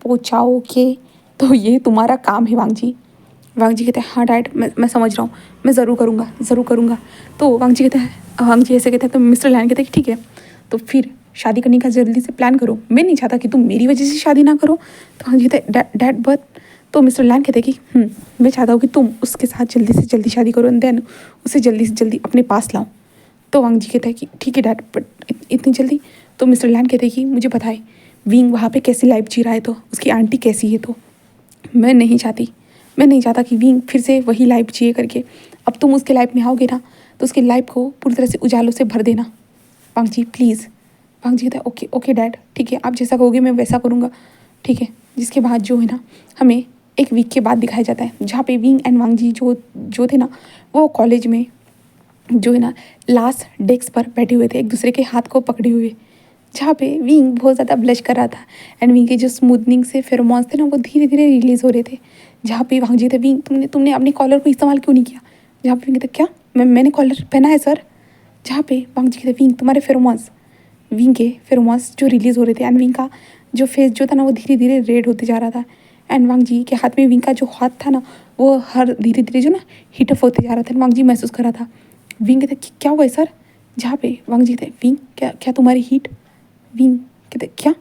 पहुँचाओगे, तो ये तुम्हारा काम है वांग जी। वांग जी कहते हैं हाँ डैड, मैं समझ रहा हूँ, मैं ज़रूर करूँगा। तो वांग जी कहते हैं, वांग जी ऐसे कहते हैं, तो मिस्टर लैंड कहते हैं कि ठीक है, तो फिर शादी करने का जल्दी से प्लान करो। मैं नहीं चाहता कि तुम मेरी वजह से शादी ना करो। तो वांग जी कहते हैं डैड बट, तो मिस्टर लैंड कहते हैं कि मैं चाहता हूँ कि तुम उसके साथ जल्दी से जल्दी शादी करो एंड देन उसे जल्दी से जल्दी अपने पास लाओ। तो वांग जी कहता है कि ठीक है डैड, बट इतनी जल्दी? तो मिस्टर लैंड कहते हैं कि मुझे पता है विंग वहाँ पे कैसी लाइफ जी रहा है, तो उसकी आंटी कैसी है, तो मैं नहीं चाहता कि विंग फिर से वही लाइफ जिए करके। अब तुम उसके लाइफ में आओगे ना तो उसकी लाइफ को पूरी तरह से उजालों से भर देना वांग जी प्लीज़। वांग जी कहता है ओके ओके डैड, ठीक है, आप जैसा कहोगे मैं वैसा करूँगा, ठीक है। जिसके बाद जो है ना हमें एक वीक के बाद दिखाया जाता है जहाँ पे विंग एंड वांग जी जो थे ना वो कॉलेज में जो है ना लास्ट डेस्क पर बैठे हुए थे, एक दूसरे के हाथ को पकड़े हुए, जहाँ पे विंग बहुत ज़्यादा ब्लश कर रहा था एंड विंग के जो स्मूथनिंग से फेरोमोन्स थे ना वो धीरे धीरे रिलीज़ हो रहे थे। जहाँ पे वांग जी थे विंग तुमने अपने कॉलर को इस्तेमाल क्यों नहीं किया? जहाँ पे विंग कहते क्या मैंने कॉलर पहना है सर? जहाँ पे वांग जी कहते विंग तुम्हारे फेरोमोन्स, विंग के फेरोमोन्स जो रिलीज़ हो रहे थे एंड विंग का जो फेस जो था ना वो धीरे धीरे रेड होते जा रहा था एंड वांग जी के हाथ में विंग का जो हाथ था ना वो हर धीरे धीरे जो ना हीटअप होते जा रहा था। वांग जी महसूस कर रहा था। विंग कहते क्या हुआ है सर? जहाँ पे वांग जी कहते विंग क्या तुम्हारी हीट? विंग कहते क्या?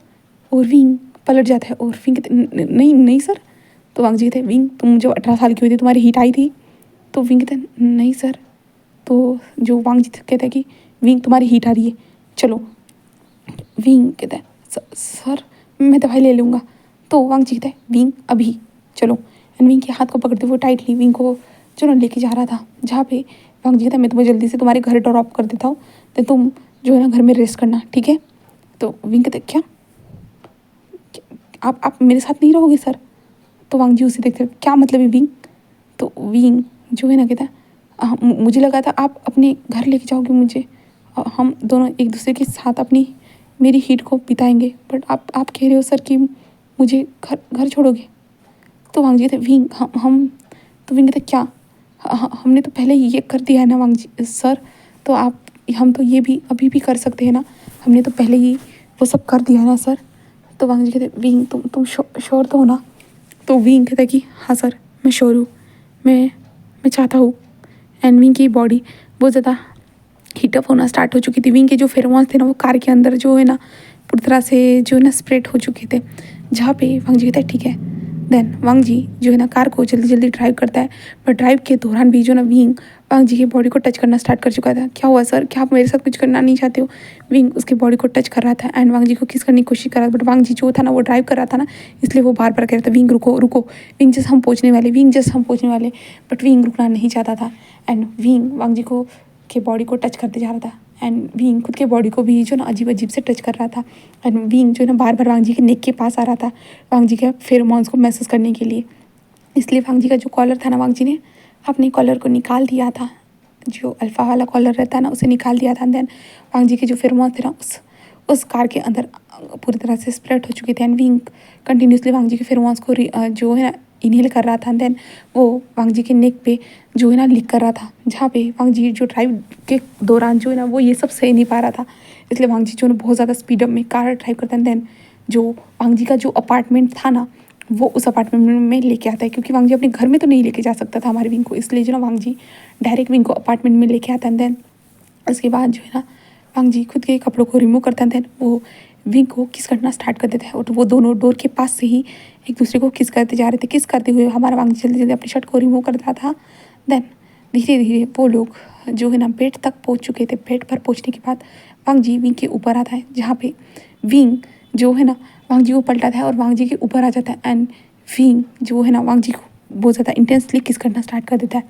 और विंग पलट जाता है और विंग कहते नहीं नहीं सर। तो वांग जी कहते विंग तुम जो 18 साल की हुई थी तुम्हारी हीट आई थी? तो विंग कहते नहीं सर। तो जो वांग जी कहते हैं कि विंग तुम्हारी हीट आ रही है, चलो। विंग कहता है सर मैं दवाई ले लूँगा। तो वांग जी कहता है विंग अभी चलो। एंड विंग के हाथ को पकड़ते हुए टाइटली विंग को जो ना लेके जा रहा था, जहाँ पे वांग जी कहता है मैं तुम्हें जल्दी से तुम्हारे घर ड्रॉप कर देता हूँ, तो तुम जो है ना घर में रेस्ट करना, ठीक है। तो विंग कहते क्या आप मेरे साथ नहीं रहोगे सर? तो वांग जी उसे देखते क्या मतलब है विंग? तो विंग जो है ना कहता मुझे लगा था आप अपने घर लेके जाओगे मुझे, हम दोनों एक दूसरे के साथ अपनी मेरी हीट को बिताएंगे, बट आप कह रहे हो सर कि मुझे घर छोड़ोगे। तो वांग जी कहते विंग हम तो विंग कहते क्या हमने तो पहले ही ये कर दिया है ना वांग जी सर, तो आप हम तो ये भी अभी भी कर सकते हैं ना, हमने तो पहले ही वो सब कर दिया है ना सर। तो वांग जी कहते विंग तुम श्योर तो हो ना? तो विंग कहता कि हाँ सर मैं श्योर हूँ, मैं चाहता हूँ। एंड विंग की बॉडी बहुत ज़्यादा हीटअप होना स्टार्ट हो चुकी थी। विंग के जो फेरोमोन्स थे ना वो कार के अंदर जो है ना पूरी तरह से जो है ना स्प्रेड हो चुके थे। जहाँ पे वांग जी कहता है ठीक है। देन वांग जी जो है ना कार को जल्दी जल्दी ड्राइव करता है, पर ड्राइव के दौरान भी जो ना विंग वांग जी की बॉडी को टच करना स्टार्ट कर चुका था। क्या हुआ सर, क्या आप मेरे साथ कुछ करना नहीं चाहते हो? विंग उसकी बॉडी को टच कर रहा था एंड वांग जी को किस करने की कोशिश कर रहा था, बट वांग जी जो था ना वो ड्राइव कर रहा था ना, इसलिए वो बार बार कह रहा था विंग रुको रुको, विंग जस्ट हम पहुँचने वाले, बट विंग रुकना नहीं चाहता था। एंड विंग वांग जी को के बॉडी को टच करते जा रहा था एंड विंग खुद के बॉडी को भी जो ना अजीब अजीब से टच कर रहा था एंड विंग जो है ना बार बार वांग जी के नेक के पास आ रहा था वांग जी के फेरोमोन्स को महसूस करने के लिए। इसलिए वांग जी का जो कॉलर था ना वांग जी ने अपने कॉलर को निकाल दिया था, जो अल्फ़ा वाला कॉलर रहता है ना उसे निकाल दिया था। देन वांग जी के जो फेरोमोन्स थे ना उस कार के अंदर पूरी तरह से स्प्रेड हो चुके थे एंड विंग कंटिन्यूसली वांग जी के फेरोमोन्स को जो है ना इनहेल कर रहा था। देन वो वांग जी के नेक पे जो है ना लिक कर रहा था, जहाँ पे वांग जी जो ड्राइव के दौरान जो है ना वो ये सब सह नहीं पा रहा था, इसलिए वांग जी जो है ना बहुत ज़्यादा स्पीडअप में कार ड्राइव करता है। देन जो वांग जी का जो अपार्टमेंट था ना वो उस अपार्टमेंट में लेके आता है, क्योंकि वांग जी अपने घर में तो नहीं लेके जा सकता था हमारे विंग को, इसलिए जो ना वांग जी डायरेक्ट विंग को अपार्टमेंट में लेके आता है। देन उसके बाद जो है ना वांग जी खुद के कपड़ों को रिमूव करता है। देन वो विंग को किस करना स्टार्ट कर देता है और वो दोनों डोर के पास से ही एक दूसरे को किस करते जा रहे थे। किस करते हुए हमारा वांग जी जल्दी जल्दी अपनी शर्ट को रिमूव कर रहा था। देन धीरे धीरे वो लोग जो है ना बेड तक पहुंच चुके थे। बेड पर पहुंचने के बाद वांग जी विंग के ऊपर आता है, जहाँ पे विंग जो है ना वांग जी को पलटाता है और वांग जी के ऊपर आ जाता है। एंड विंग जो है ना वांग जी को बहुत ज़्यादा इंटेंसली किस करना स्टार्ट कर देता है।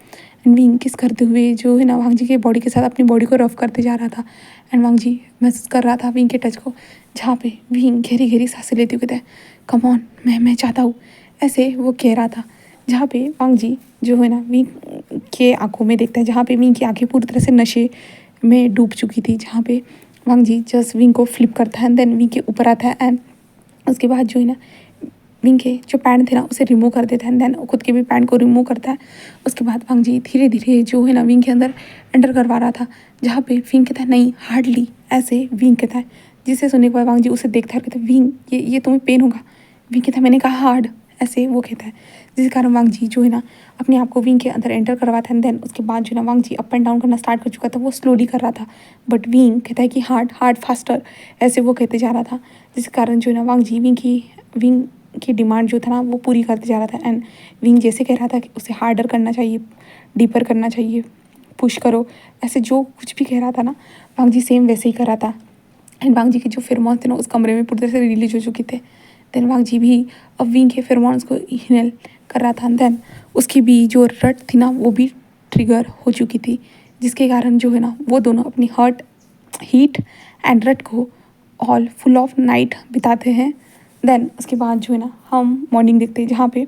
एंड विंग किस करते हुए जो है ना वांग जी के बॉडी के साथ अपनी बॉडी को रफ करते जा रहा था। एंड वांग जी महसूस कर रहा था विंग के टच को, जहाँ पे विंग गहरी गहरी सांसें लेते हुए कहता है कम ऑन, मैं चाहता हूँ, ऐसे वो कह रहा था। जहाँ पे वांग जी जो है ना विंग के आंखों में देखता है, जहाँ पे विंग की आंखें पूरी तरह से नशे में डूब चुकी थी। जहाँ पे वांग जी जस्ट विंग को फ्लिप करता है, देन विंग के ऊपर आता है। एंड उसके बाद जो है ना विंग के जो पैंट थे ना उसे रिमूव कर देता है। देन खुद के भी पैंट को रिमूव करता है। उसके बाद वांग जी धीरे धीरे जो है ना विंग के अंदर एंटर करवा रहा था, जहाँ पे विंग कहता है नहीं हार्डली, ऐसे विंग कहता है। जिसे सुनने के बाद वांग जी उसे देखता है और कहता है विंग ये तुम्हें पेन होगा। विंग कहता है मैंने कहा हार्ड, ऐसे वो कहता है। जिस कारण वांग जी जो है ना अपने आप को विंग के अंदर एंटर करवाता है। देन उसके बाद जो है ना वांग जी अप एंड डाउन करना स्टार्ट कर चुका था, वो स्लोली कर रहा था। बट विंग कहता है कि हार्ड हार्ड फास्टर, ऐसे वो कहते जा रहा था। जिस कारण जो है ना वांग जी विंग की डिमांड जो था ना वो पूरी करते जा रहा था। एंड विंग जैसे कह रहा था कि उसे हार्डर करना चाहिए, डीपर करना चाहिए, पुश करो, ऐसे जो कुछ भी कह रहा था ना वांग जी सेम वैसे ही कर रहा था। एंड वांग जी के जो फेरोमोन्स थे ना उस कमरे में पूरी तरह से रिलीज हो चुके थे। देन वांग जी भी अब विंग के फेरोमोन्स को इनहेल कर रहा था। देन उसकी भी जो रट थी ना वो भी ट्रिगर हो चुकी थी, जिसके कारण जो है ना वो दोनों अपनी हर्ट हीट एंड रट को ऑल फुल ऑफ नाइट बिताते हैं। देन उसके बाद जो है ना हम मॉर्निंग देखते हैं, जहाँ पे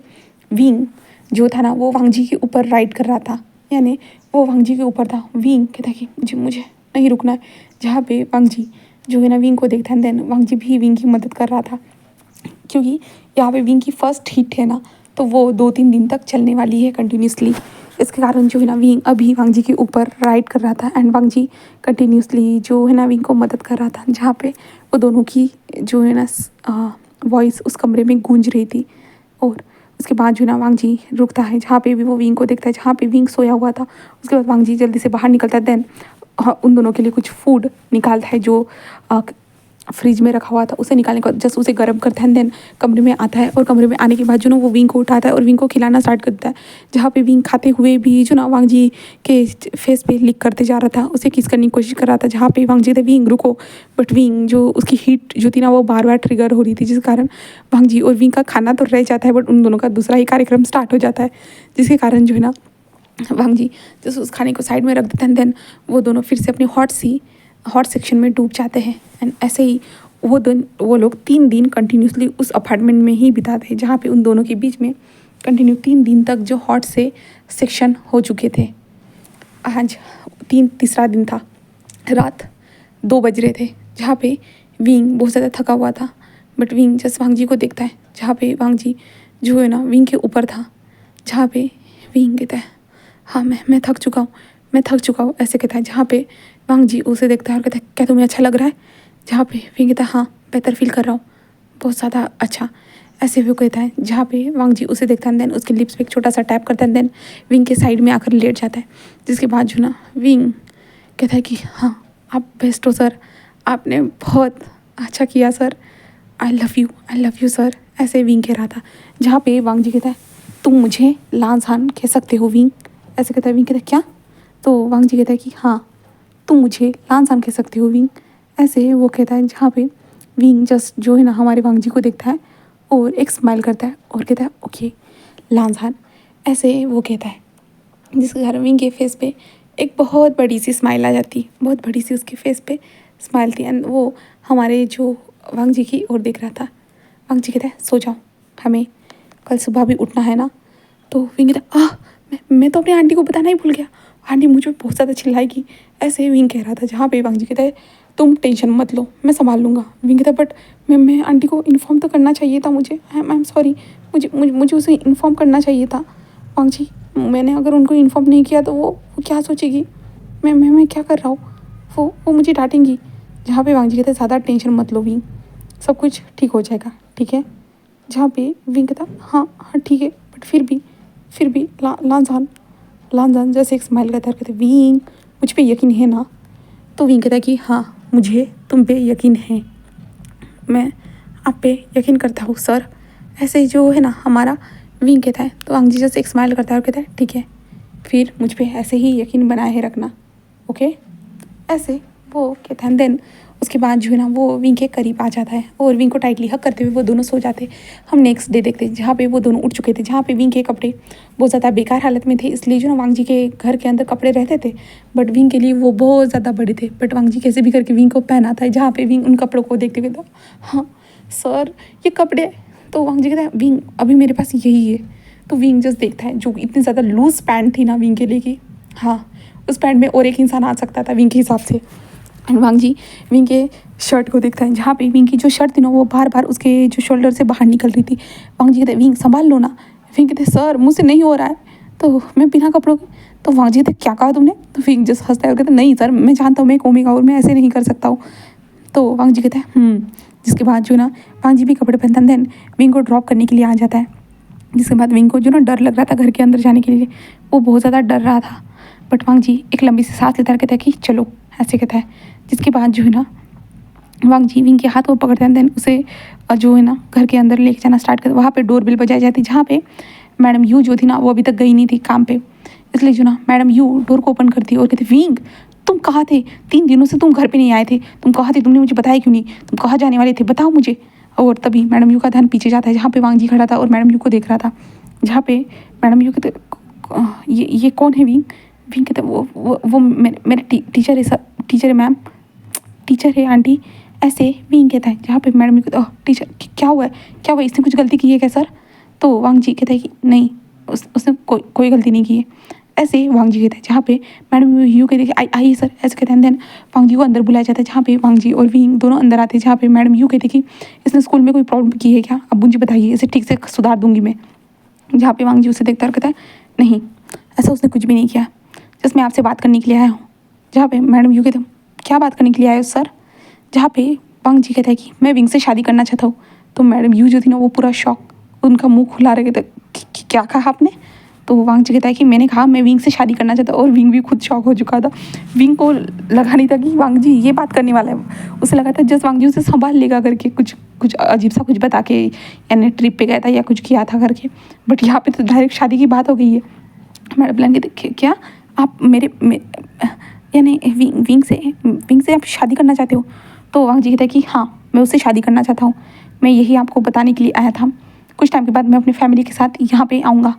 विंग जो था ना वो वांग जी के ऊपर राइड कर रहा था, यानी वो वांग जी के ऊपर था। विंग कहता है कि मुझे नहीं रुकना है। जहाँ पे वांग जी जो है ना विंग को देखता है। देन वांग जी भी विंग की मदद कर रहा था, क्योंकि यहाँ पे विंग की फर्स्ट हिट है ना तो वो 2-3 दिन तक चलने वाली है कंटिन्यूसली। इसके कारण जो है ना विंग अभी वांग जी के ऊपर राइड कर रहा था। एंड वांग जी कंटिन्यूसली जो है ना विंग को मदद कर रहा था, जहाँ पे वो दोनों की जो है ना वॉइस उस कमरे में गूंज रही थी। और उसके बाद जो है ना वांग जी रुकता है, जहाँ पे भी वो विंग को देखता है, जहाँ पे विंग सोया हुआ था। उसके बाद वांग जी जल्दी से बाहर निकलता है। देन उन दोनों के लिए कुछ फूड निकालता है जो फ्रिज में रखा हुआ था, उसे निकालने के बाद जस्ट उसे गर्म करता है। देन कमरे में आता है और कमरे में आने के बाद जो ना वो विंग को उठाता है और विंग को खिलाना स्टार्ट करता है। जहाँ पे विंग खाते हुए भी जो ना वांग जी के फेस पे लिक करते जा रहा था, उसे किस करने की कोशिश कर रहा था। जहाँ पे वांग जी थे विंग रुको, बट विंग जो उसकी हीट जो थी ना वो बार बार ट्रिगर हो रही थी, जिस कारण वांग जी और विंग का खाना तो रह जाता है, बट उन दोनों का दूसरा ही कार्यक्रम स्टार्ट हो जाता है। जिसके कारण जो है ना वांग जी जैसे उस खाने को साइड में रख देते हैं। देन वो दोनों फिर से अपनी हॉट सेक्शन में डूब जाते हैं। एंड ऐसे ही वो लोग 3 दिन कंटिन्यूसली उस अपार्टमेंट में ही बिताते हैं, जहाँ पे उन दोनों के बीच में कंटिन्यू 3 दिन तक जो हॉट से सेक्शन हो चुके थे। आज तीसरा दिन था, रात 2 बज रहे थे, जहाँ पे विंग बहुत ज़्यादा थका हुआ था। बट विंग जस्ट वांग जी को देखता है, जहाँ पे वांग जी जो है ना विंग के ऊपर था। जहाँ पे विंग कहता है हाँ मैं थक चुका हूँ, मैं थक चुका हूँ, ऐसे कहता है। जहाँ पे वांग जी उसे देखता है और कहता है क्या तुम्हें अच्छा लग रहा है। जहाँ पे विंग कहता है हाँ बेहतर फील कर रहा हूँ, बहुत ज़्यादा अच्छा, ऐसे वो कहता है। जहाँ पे वांग जी उसे देखता है। देन उसके लिप्स पे एक छोटा सा टैप करता है। देन विंग के साइड में आकर लेट जाता है। जिसके बाद जो ना विंग कहता है कि हाँ आप बेस्ट हो सर, आपने बहुत अच्छा किया sir, I love you sir, ऐसे विंग कह रहा था। जहाँ पे वांग जी कहता है तुम मुझे लांझान कह सकते हो विंग, ऐसे कहता है। विंग कहता है क्या? तो वांग जी कहता है कि हाँ तुम मुझे लांझान कह सकते हो विंग, ऐसे वो कहता है। जहाँ पे विंग जस्ट जो है ना हमारे वांग जी को देखता है और एक स्माइल करता है और कहता है ओके लांझान, ऐसे वो कहता है। जिसके कारण विंग के फेस पे एक बहुत बड़ी सी स्माइल आ जाती, बहुत बड़ी सी उसके फेस पे स्माइल थी। एंड वो हमारे जो वांग जी की ओर देख रहा था। वांग जी कहता है सो जाओ, हमें कल सुबह भी उठना है ना। तो विंग कहता मैं तो अपनी आंटी को बताना ही भूल गया, आंटी मुझ पर बहुत ज़्यादा चिल्लाएगी, ऐसे विंग कह रहा था। जहाँ पे वांग जी कहता है तुम टेंशन मत लो, मैं संभाल लूँगा। विंग कहता बट मैं आंटी को इन्फॉर्म तो करना चाहिए था मुझे, आई एम सॉरी, मुझे उसे इन्फॉर्म करना चाहिए था। वांग जी मैंने अगर उनको इन्फॉर्म नहीं किया तो वो क्या सोचेगी, मैं क्या कर रहा हूँ, वो मुझे डांटेंगी। जहाँ पे वांग जी कहते ज़्यादा टेंशन मत लो विंग, सब कुछ ठीक हो जाएगा, ठीक है। जहाँ पे विंग कहता हाँ ठीक है, बट फिर भी लांझान जैसे एक स्माइल करता है। कहते विंग मुझ पे यकीन है ना, तो विंग कहता है कि हाँ मुझे तुम पे यकीन है, मैं आप पे यकीन करता हूँ सर, ऐसे जो है ना हमारा विंग कहता है। तो वांग जी जैसे एक स्माइल करता है और कहता है ठीक है, फिर मुझ पे ऐसे ही यकीन बनाए है रखना, ओके। ऐसे वो कहता है। देन उसके बाद जो है ना वो विंग के करीब आ जाता है और विंग को टाइटली हक करते हुए वो दोनों सो जाते। हम नेक्स्ट डे देखते हैं जहाँ पे वो दोनों उठ चुके थे, जहाँ पे विंग के कपड़े बहुत ज़्यादा बेकार हालत में थे, इसलिए जो ना वांग जी के घर के अंदर कपड़े रहते थे, बट विंग के लिए वो बहुत ज़्यादा बड़े थे। बट वांग जी कैसे भी करके विंग को पहनाता है, जहाँ पे विंग उन कपड़ों को देखते हुए तो हाँ सर ये कपड़े। तो वांग जी कहता है विंग अभी मेरे पास यही है। तो विंग जस्ट देखता है, जो इतनी ज़्यादा लूज पैंट थी ना विंग के लिए कि हाँ उस पैंट में और एक इंसान आ सकता था विंग के हिसाब से। एंड वांग जी विंग के शर्ट को देखता है, जहाँ पे विंग की जो शर्ट थी ना वो बार बार उसके जो शोल्डर से बाहर निकल रही थी। वांग जी कहते विंग संभाल लो ना। विंग कहते सर मुझसे नहीं हो रहा है, तो मैं बिना कपड़ों के। तो वांग जी कहते क्या कहा तुमने। तो विंग जस्ट हंसता है और कहते नहीं सर मैं जानता हूँ मैं कूमेगा और मैं ऐसे नहीं कर सकता हूँ। तो वांग जी कहता है जिसके बाद जो ना वांग जी भी कपड़े पहनता है। देन विंग को ड्रॉप करने के लिए आ जाता है। जिसके बाद विंग को जो ना डर लग रहा था घर के अंदर जाने के लिए, वो बहुत ज़्यादा डर रहा था। बट वांग जी एक लंबी सी सांस लेता है, कहता है कि चलो, ऐसे कहता है। जिसके बाद जो है ना वांग जी विंग के हाथ को पकड़ते हैं। देन उसे जो है ना घर के अंदर लेके जाना स्टार्ट करते। वहाँ पे डोर बेल बजाई जाती, जहाँ पे मैडम यू जो थी ना वो अभी तक गई नहीं थी काम पे, इसलिए जो ना मैडम यू डोर को ओपन करती है और कहती विंग तुम कहाँ थे, 3 दिनों से तुम घर पे नहीं आए थे, तुम कहाँ थे, तुमने मुझे बताया क्यों नहीं, तुम कहाँ जाने वाले थे बताओ मुझे। और तभी मैडम यू का ध्यान पीछे जाता है, जहाँ पे वांग जी खड़ा था और मैडम यू को देख रहा था। जहाँ पे मैडम यू कहते ये कौन है विंग। विंग कहते वो मेरे टीचर है सर, टीचर है मैम, टीचर है आंटी, ऐसे विंग कहता है। जहाँ पे मैडम कहते टीचर क्या हुआ है, क्या हुआ, इसने कुछ गलती की है क्या सर। तो वांग जी कहता है कि नहीं उसने कोई गलती नहीं की है, ऐसे वांग जी कहता है। जहाँ पे मैडम यू कहते हैं आइए सर, ऐसे कहते हैं। देन वांग जी को अंदर बुलाया जाता है, जहाँ पे वांग जी और विंग दोनों अंदर आते हैं। जहाँ पे मैडम यू कहते कि इसने स्कूल में कोई प्रॉब्लम की है क्या, अब मुझे बताइए, इसे ठीक से सुधार दूंगी मैं। जहाँ पे वांग जी उसे देखता है और कहता है नहीं ऐसा उसने कुछ भी नहीं किया, जस्ट मैं आपसे बात करने के लिए आया हूँ। जहाँ पे मैडम यू कहते क्या बात करने के लिए आए हो सर। जहाँ पे वांग जी कहता है कि मैं विंग से शादी करना चाहता हूँ। तो मैडम यू जो थी ना वो पूरा शॉक, उनका मुंह खुला रह गया था, क्या कहा आपने। तो वांग जी कहता है कि मैंने कहा मैं विंग से शादी करना चाहता हूँ। और विंग भी खुद शॉक हो चुका था, विंग को लगा नहीं था कि वांग जी ये बात करने वाला है। उसे लगा था जस्ट वांग जी उसे संभाल लेगा करके, कुछ अजीब सा कुछ बता के, यानी ट्रिप पे गया था या कुछ किया था करके। बट यहाँ पे तो डायरेक्ट शादी की बात हो गई है। मैडम प्लान कहते क्या आप मेरे यानी विंग से आप शादी करना चाहते हो। तो वांग जी कहता है कि हाँ मैं उससे शादी करना चाहता हूँ, मैं यही आपको बताने के लिए आया था। कुछ टाइम के बाद मैं अपनी फैमिली के साथ यहाँ पे आऊँगा।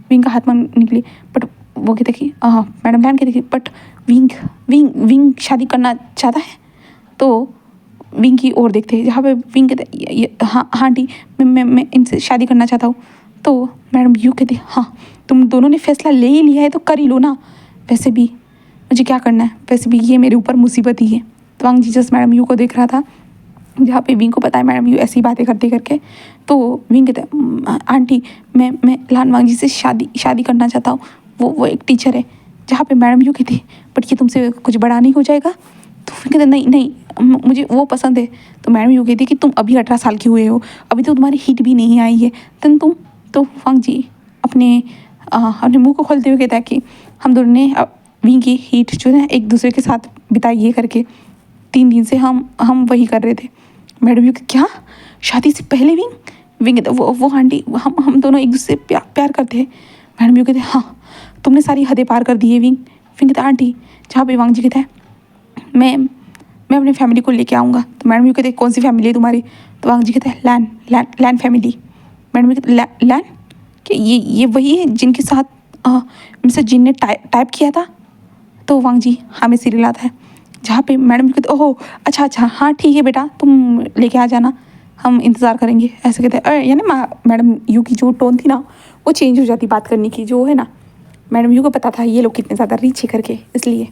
विंग का हाथ मांगने के लिए, बट वो कहते कि मैडम प्लान कहते कि बट विंग शादी करना चाहता है। तो विंग की ओर देखते हैं, जहाँ पे विंग कहते हाँ आंटी मैं इनसे शादी करना चाहता हूँ। तो मैडम यू कहती हाँ तुम दोनों ने फैसला ले ही लिया है तो कर ही लो ना, वैसे भी मुझे क्या करना है, वैसे भी ये मेरे ऊपर मुसीबत ही है। तो वांग जी जस्ट मैडम यू को देख रहा था, जहाँ पे विंग को पता है मैडम यू ऐसी बातें करते करके। तो विंग कहता आंटी मैं लान वांग जी से शादी करना चाहता हूँ, वो एक टीचर है। जहाँ पे मैडम यू कहती बट ये तुमसे कुछ बड़ा नहीं हो जाएगा। तो फिर कहते नहीं मुझे वो पसंद है। तो मैडम यू कहती कि तुम अभी 18 साल की हुए हो, अभी तो तुम्हारी हिट भी नहीं आई है, तुम तो वांग जी अपने मुंह को खोलते हुए कहता है कि हम दोनों ने विंग की हीट जो है एक दूसरे के साथ बिताई ये करके 3 दिन से हम वही कर रहे थे। मैडम यू क्या शादी से पहले विंग कहता वो आंटी हम दोनों एक दूसरे से प्यार करते हैं। मैडम यू कहते हाँ तुमने सारी हदें पार कर दी है विंग कहता आंटी। जहाँ पे वांग जी कहता है मैं अपनी फैमिली को लेके आऊँगा। तो मैडम यू कहते कौन सी फैमिली है तुम्हारी। तो वांग जी कहता है लैन फैमिली। मैडम यू कहते लैन कि ये वही है जिनके साथ मिस्टर जिन ने टाइप किया था। तो वांग जी हमें सीरियल आता है, जहाँ पे मैडम कहते ओहो अच्छा हाँ ठीक है बेटा तुम लेके आ जाना, हम इंतज़ार करेंगे, ऐसे कहते हैं। यानी मैडम यू की जो टोन थी ना वो चेंज हो जाती बात करने की, जो है ना मैडम यू को पता था ये लोग कितने ज़्यादा रीच है करके, इसलिए।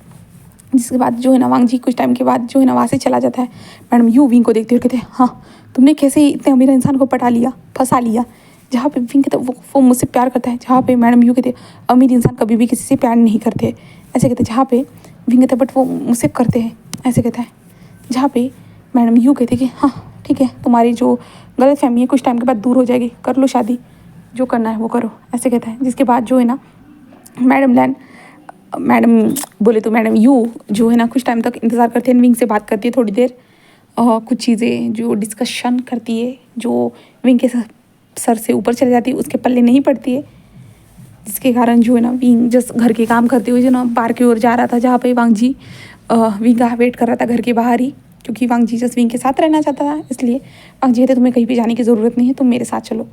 जिसके बाद जो है ना वांग जी कुछ टाइम के बाद जो है ना वहाँ से चला जाता है। मैडम यू विंग को देखते हुए कहते हैं हाँ तुमने कैसे इतने अमीर इंसान को फंसा लिया। जहाँ पे विंग कहते वो मुझसे प्यार करता है। जहाँ पे मैडम यू कहते अमीर इंसान कभी भी किसी से प्यार नहीं करते, ऐसे कहते। जहाँ पे विंग कहता बट वो मुझसे करते हैं, ऐसे कहता है। जहाँ पे मैडम यू कहते कि हाँ ठीक है तुम्हारी जो गलत फहमी है कुछ टाइम के बाद दूर हो जाएगी, कर लो शादी, जो करना है वो करो, ऐसे कहता है। जिसके बाद जो है ना मैडम लैन मैडम बोले तो मैडम यू जो है ना कुछ टाइम तक इंतज़ार करती है, विंग से बात करती है थोड़ी देर, कुछ चीज़ें जो डिस्कशन करती है जो विंग के सर से ऊपर चले जाती है, उसके पल्ले नहीं पड़ती है, जिसके कारण जो है ना विंग जस्ट घर के काम करते हुए जो ना बाहर की ओर जा रहा था, जहाँ पे वांगजी विंग का वेट कर रहा था घर के बाहर ही, क्योंकि वांगजी जस्ट विंग के साथ रहना चाहता था। इसलिए वांगजी कहते तुम्हें कहीं भी जाने की ज़रूरत नहीं है, तुम मेरे साथ चलो।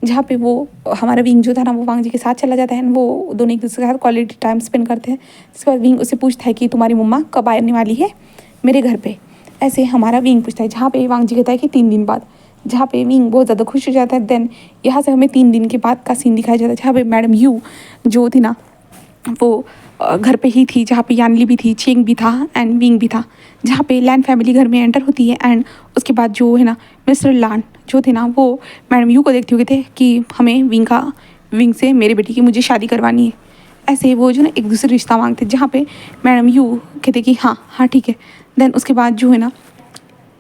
जहाँ पे वो हमारा विंग जो था ना वो वांगजी के साथ चला जाता है, वो दोनों एक दूसरे के साथ क्वालिटी टाइम स्पेंड करते हैं। जिसके बाद विंग उससे पूछता है कि तुम्हारी मम्मा कब आने वाली है मेरे घर पे। ऐसे हमारा विंग पूछता है, जहाँ पे वांगजी कहता है कि 3 दिन बाद। जहाँ पे विंग बहुत ज़्यादा खुश हो जाता है। देन यहाँ से हमें 3 दिन के बाद का सीन दिखाया जाता है, जहाँ पे मैडम यू जो थी ना वो घर पे ही थी, जहाँ पे यानली भी थी, चेंग भी था एंड विंग भी था। जहाँ पे लैन फैमिली घर में एंटर होती है एंड उसके बाद जो है ना मिस्टर लान जो थे ना वो मैडम यू को देखते हुए थे कि हमें विंग से मेरे बेटी की मुझे शादी करवानी है। ऐसे वो जो ना एक दूसरे रिश्ता मांगते, जहाँ पे मैडम यू कहते कि हाँ हाँ ठीक है। देन उसके बाद जो है ना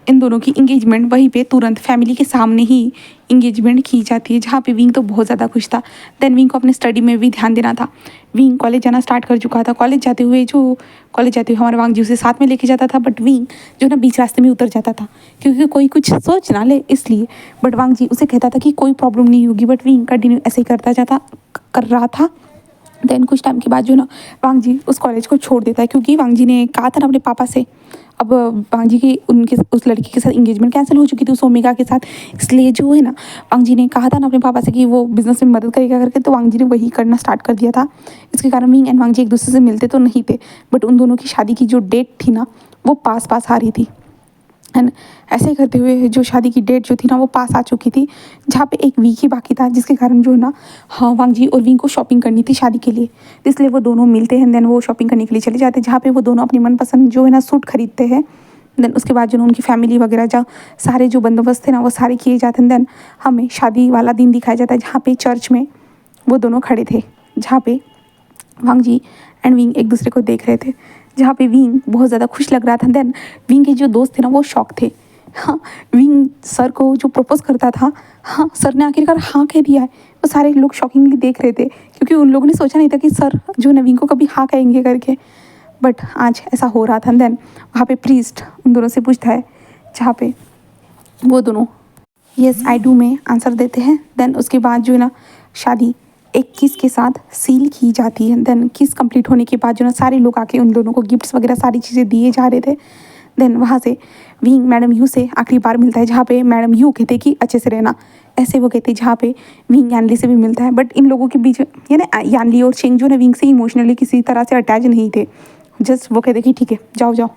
इन दोनों की इंगेजमेंट वहीं पे तुरंत फैमिली के सामने ही इंगेजमेंट की जाती है, जहाँ पे विंग तो बहुत ज़्यादा खुश था। देन विंग को अपने स्टडी में भी ध्यान देना था। विंग कॉलेज जाना स्टार्ट कर चुका था। कॉलेज जाते हुए हमारा वांग जी उसे साथ में लेके जाता था, बट विंग जो ना बीच रास्ते में उतर जाता था, क्योंकि कोई कुछ सोच ना ले इसलिए। बट वांग जी उसे कहता था कि कोई प्रॉब्लम नहीं होगी, बट विंग कंटिन्यू ऐसे ही कर रहा था। देन कुछ टाइम के बाद जो ना वांग जी उस कॉलेज को छोड़ देता है, क्योंकि वांग जी ने कहा था ना अपने पापा से, अब वांग जी की उनके उस लड़की के साथ इंगेजमेंट कैंसिल हो चुकी थी उस ओमेगा के साथ। इसलिए जो है ना वांग जी ने कहा था ना अपने पापा से कि वो बिजनेस में मदद करेगा करके, तो वांग जी ने वही करना स्टार्ट कर दिया था। इसके कारण विंग एंड वांग जी एक दूसरे से मिलते तो नहीं थे, बट उन दोनों की शादी की जो डेट थी ना वो पास पास आ रही थी। एंड ऐसे ही करते हुए जो शादी की डेट जो थी ना वो पास आ चुकी थी, जहाँ पे एक वीक ही बाकी था, जिसके कारण जो है ना हाँ वांग जी और विंग को शॉपिंग करनी थी शादी के लिए। इसलिए वो दोनों मिलते हैं, देन वो शॉपिंग करने के लिए चले जाते हैं, जहाँ पे वो दोनों अपनी मनपसंद जो है ना सूट खरीदते हैं। देन उसके बाद जो उनकी फैमिली वगैरह जहाँ सारे जो बंदोबस्त थे ना वो सारे किए जाते हैं। देन हमें शादी वाला दिन दिखाया जाता है, जहाँ पे चर्च में वो दोनों खड़े थे, जहाँ पे वांग जी एंड विंग एक दूसरे को देख रहे थे, जहाँ पे विंग बहुत ज़्यादा खुश लग रहा था। देन विंग के जो दोस्त थे ना वो शॉक थे। हाँ विंग सर को जो प्रपोज करता था, हाँ सर ने आखिरकार हाँ कह दिया है। वो सारे लोग शॉकिंगली देख रहे थे, क्योंकि उन लोगों ने सोचा नहीं था कि सर जो है विंग को कभी हाँ कहेंगे करके, बट आज ऐसा हो रहा था। देन वहाँ पे प्रीस्ट उन दोनों से पूछता है, जहाँ पे वो दोनों यस आई डू में आंसर देते हैं। देन उसके बाद जो है ना शादी एक किस के साथ सील की जाती है। देन किस कंप्लीट होने के बाद जो ना सारे लोग आके उन दोनों को गिफ्ट्स वगैरह सारी चीज़ें दिए जा रहे थे। देन वहाँ से विंग मैडम यू से आखिरी बार मिलता है, जहाँ पे मैडम यू कहते कि अच्छे से रहना, ऐसे वो कहते जहाँ पे विंग यानली से भी मिलता है। बट इन लोगों के बीच यानी यानली और चेंग जो ना विंग से इमोशनली किसी तरह से अटैच नहीं थे। जस्ट वो कहते कि ठीक है जाओ जाओ,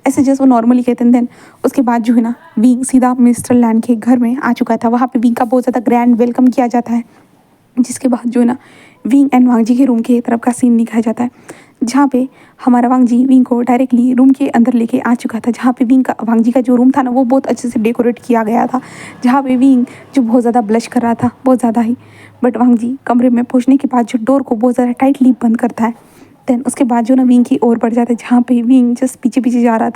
ऐसे जस्ट वो नॉर्मली कहते हैं। देन उसके बाद जो है ना विंग सीधा मिस्टर लैंड के घर में आ चुका था। वहाँ पे विंग का बहुत ज़्यादा ग्रैंड वेलकम किया जाता है, जिसके बाद जो है ना विंग एंड वांग जी के रूम के तरफ का सीन दिखाया जाता है, जहाँ पे हमारा वांग जी विंग को डायरेक्टली रूम के अंदर लेके आ चुका था। जहाँ पे वांग जी का जो रूम था ना वो बहुत अच्छे से डेकोरेट किया गया था, जहाँ पे विंग जो बहुत ज़्यादा ब्लश कर रहा था बहुत ज़्यादा ही। बट वांग जी कमरे में पहुँचने के बाद जो डोर को बहुत ज़्यादा टाइटली बंद करता है। देन उसके बाद जो ना विंग की ओर बढ़ जाता है, जहाँ पे विंग जस्ट पीछे पीछे जा रहा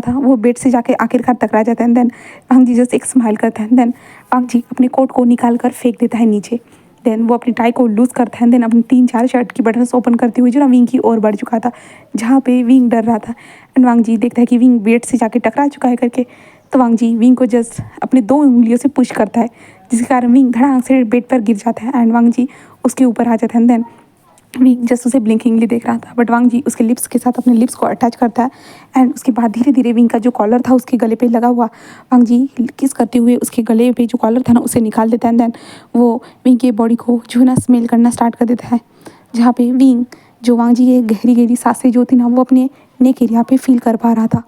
था, वो बेड से जाके आखिरकार टकरा जाता है। देन वांग जी जस्ट एक स्माइल करता है। देन वांग जी अपने कोट को निकाल कर फेंक देता है नीचे। देन वो अपनी टाई को लूज़ करता है। देन अपनी 3-4 शर्ट की बटन्स ओपन करते हुए जो ना विंग की ओर बढ़ चुका था, जहाँ पे विंग डर रहा था। एंड वांग जी देखता है कि विंग बेड से जाके टकरा चुका है करके, तो वांग जी विंग को जस्ट अपने 2 उंगलियों से पुश करता है, जिसके कारण विंग धड़ाम से बेड पर गिर जाता है एंड वांग जी उसके ऊपर आ जाता है। देन विंग जस्ट उसे ब्लिंकिंगली देख रहा था, बट वांग जी उसके लिप्स के साथ अपने लिप्स को अटैच करता है। एंड उसके बाद धीरे धीरे विंग का जो कॉलर था उसके गले पे लगा हुआ, वांग जी किस करते हुए उसके गले पे जो कॉलर था ना उसे निकाल देता है। देन वो विंग के बॉडी को जो है ना स्मेल करना स्टार्ट कर देता है, जहाँ पे विंग जो वांग जी के गहरी गहरी सांसें जो थी ना वो अपने नेक एरिया पे फील कर पा रहा था।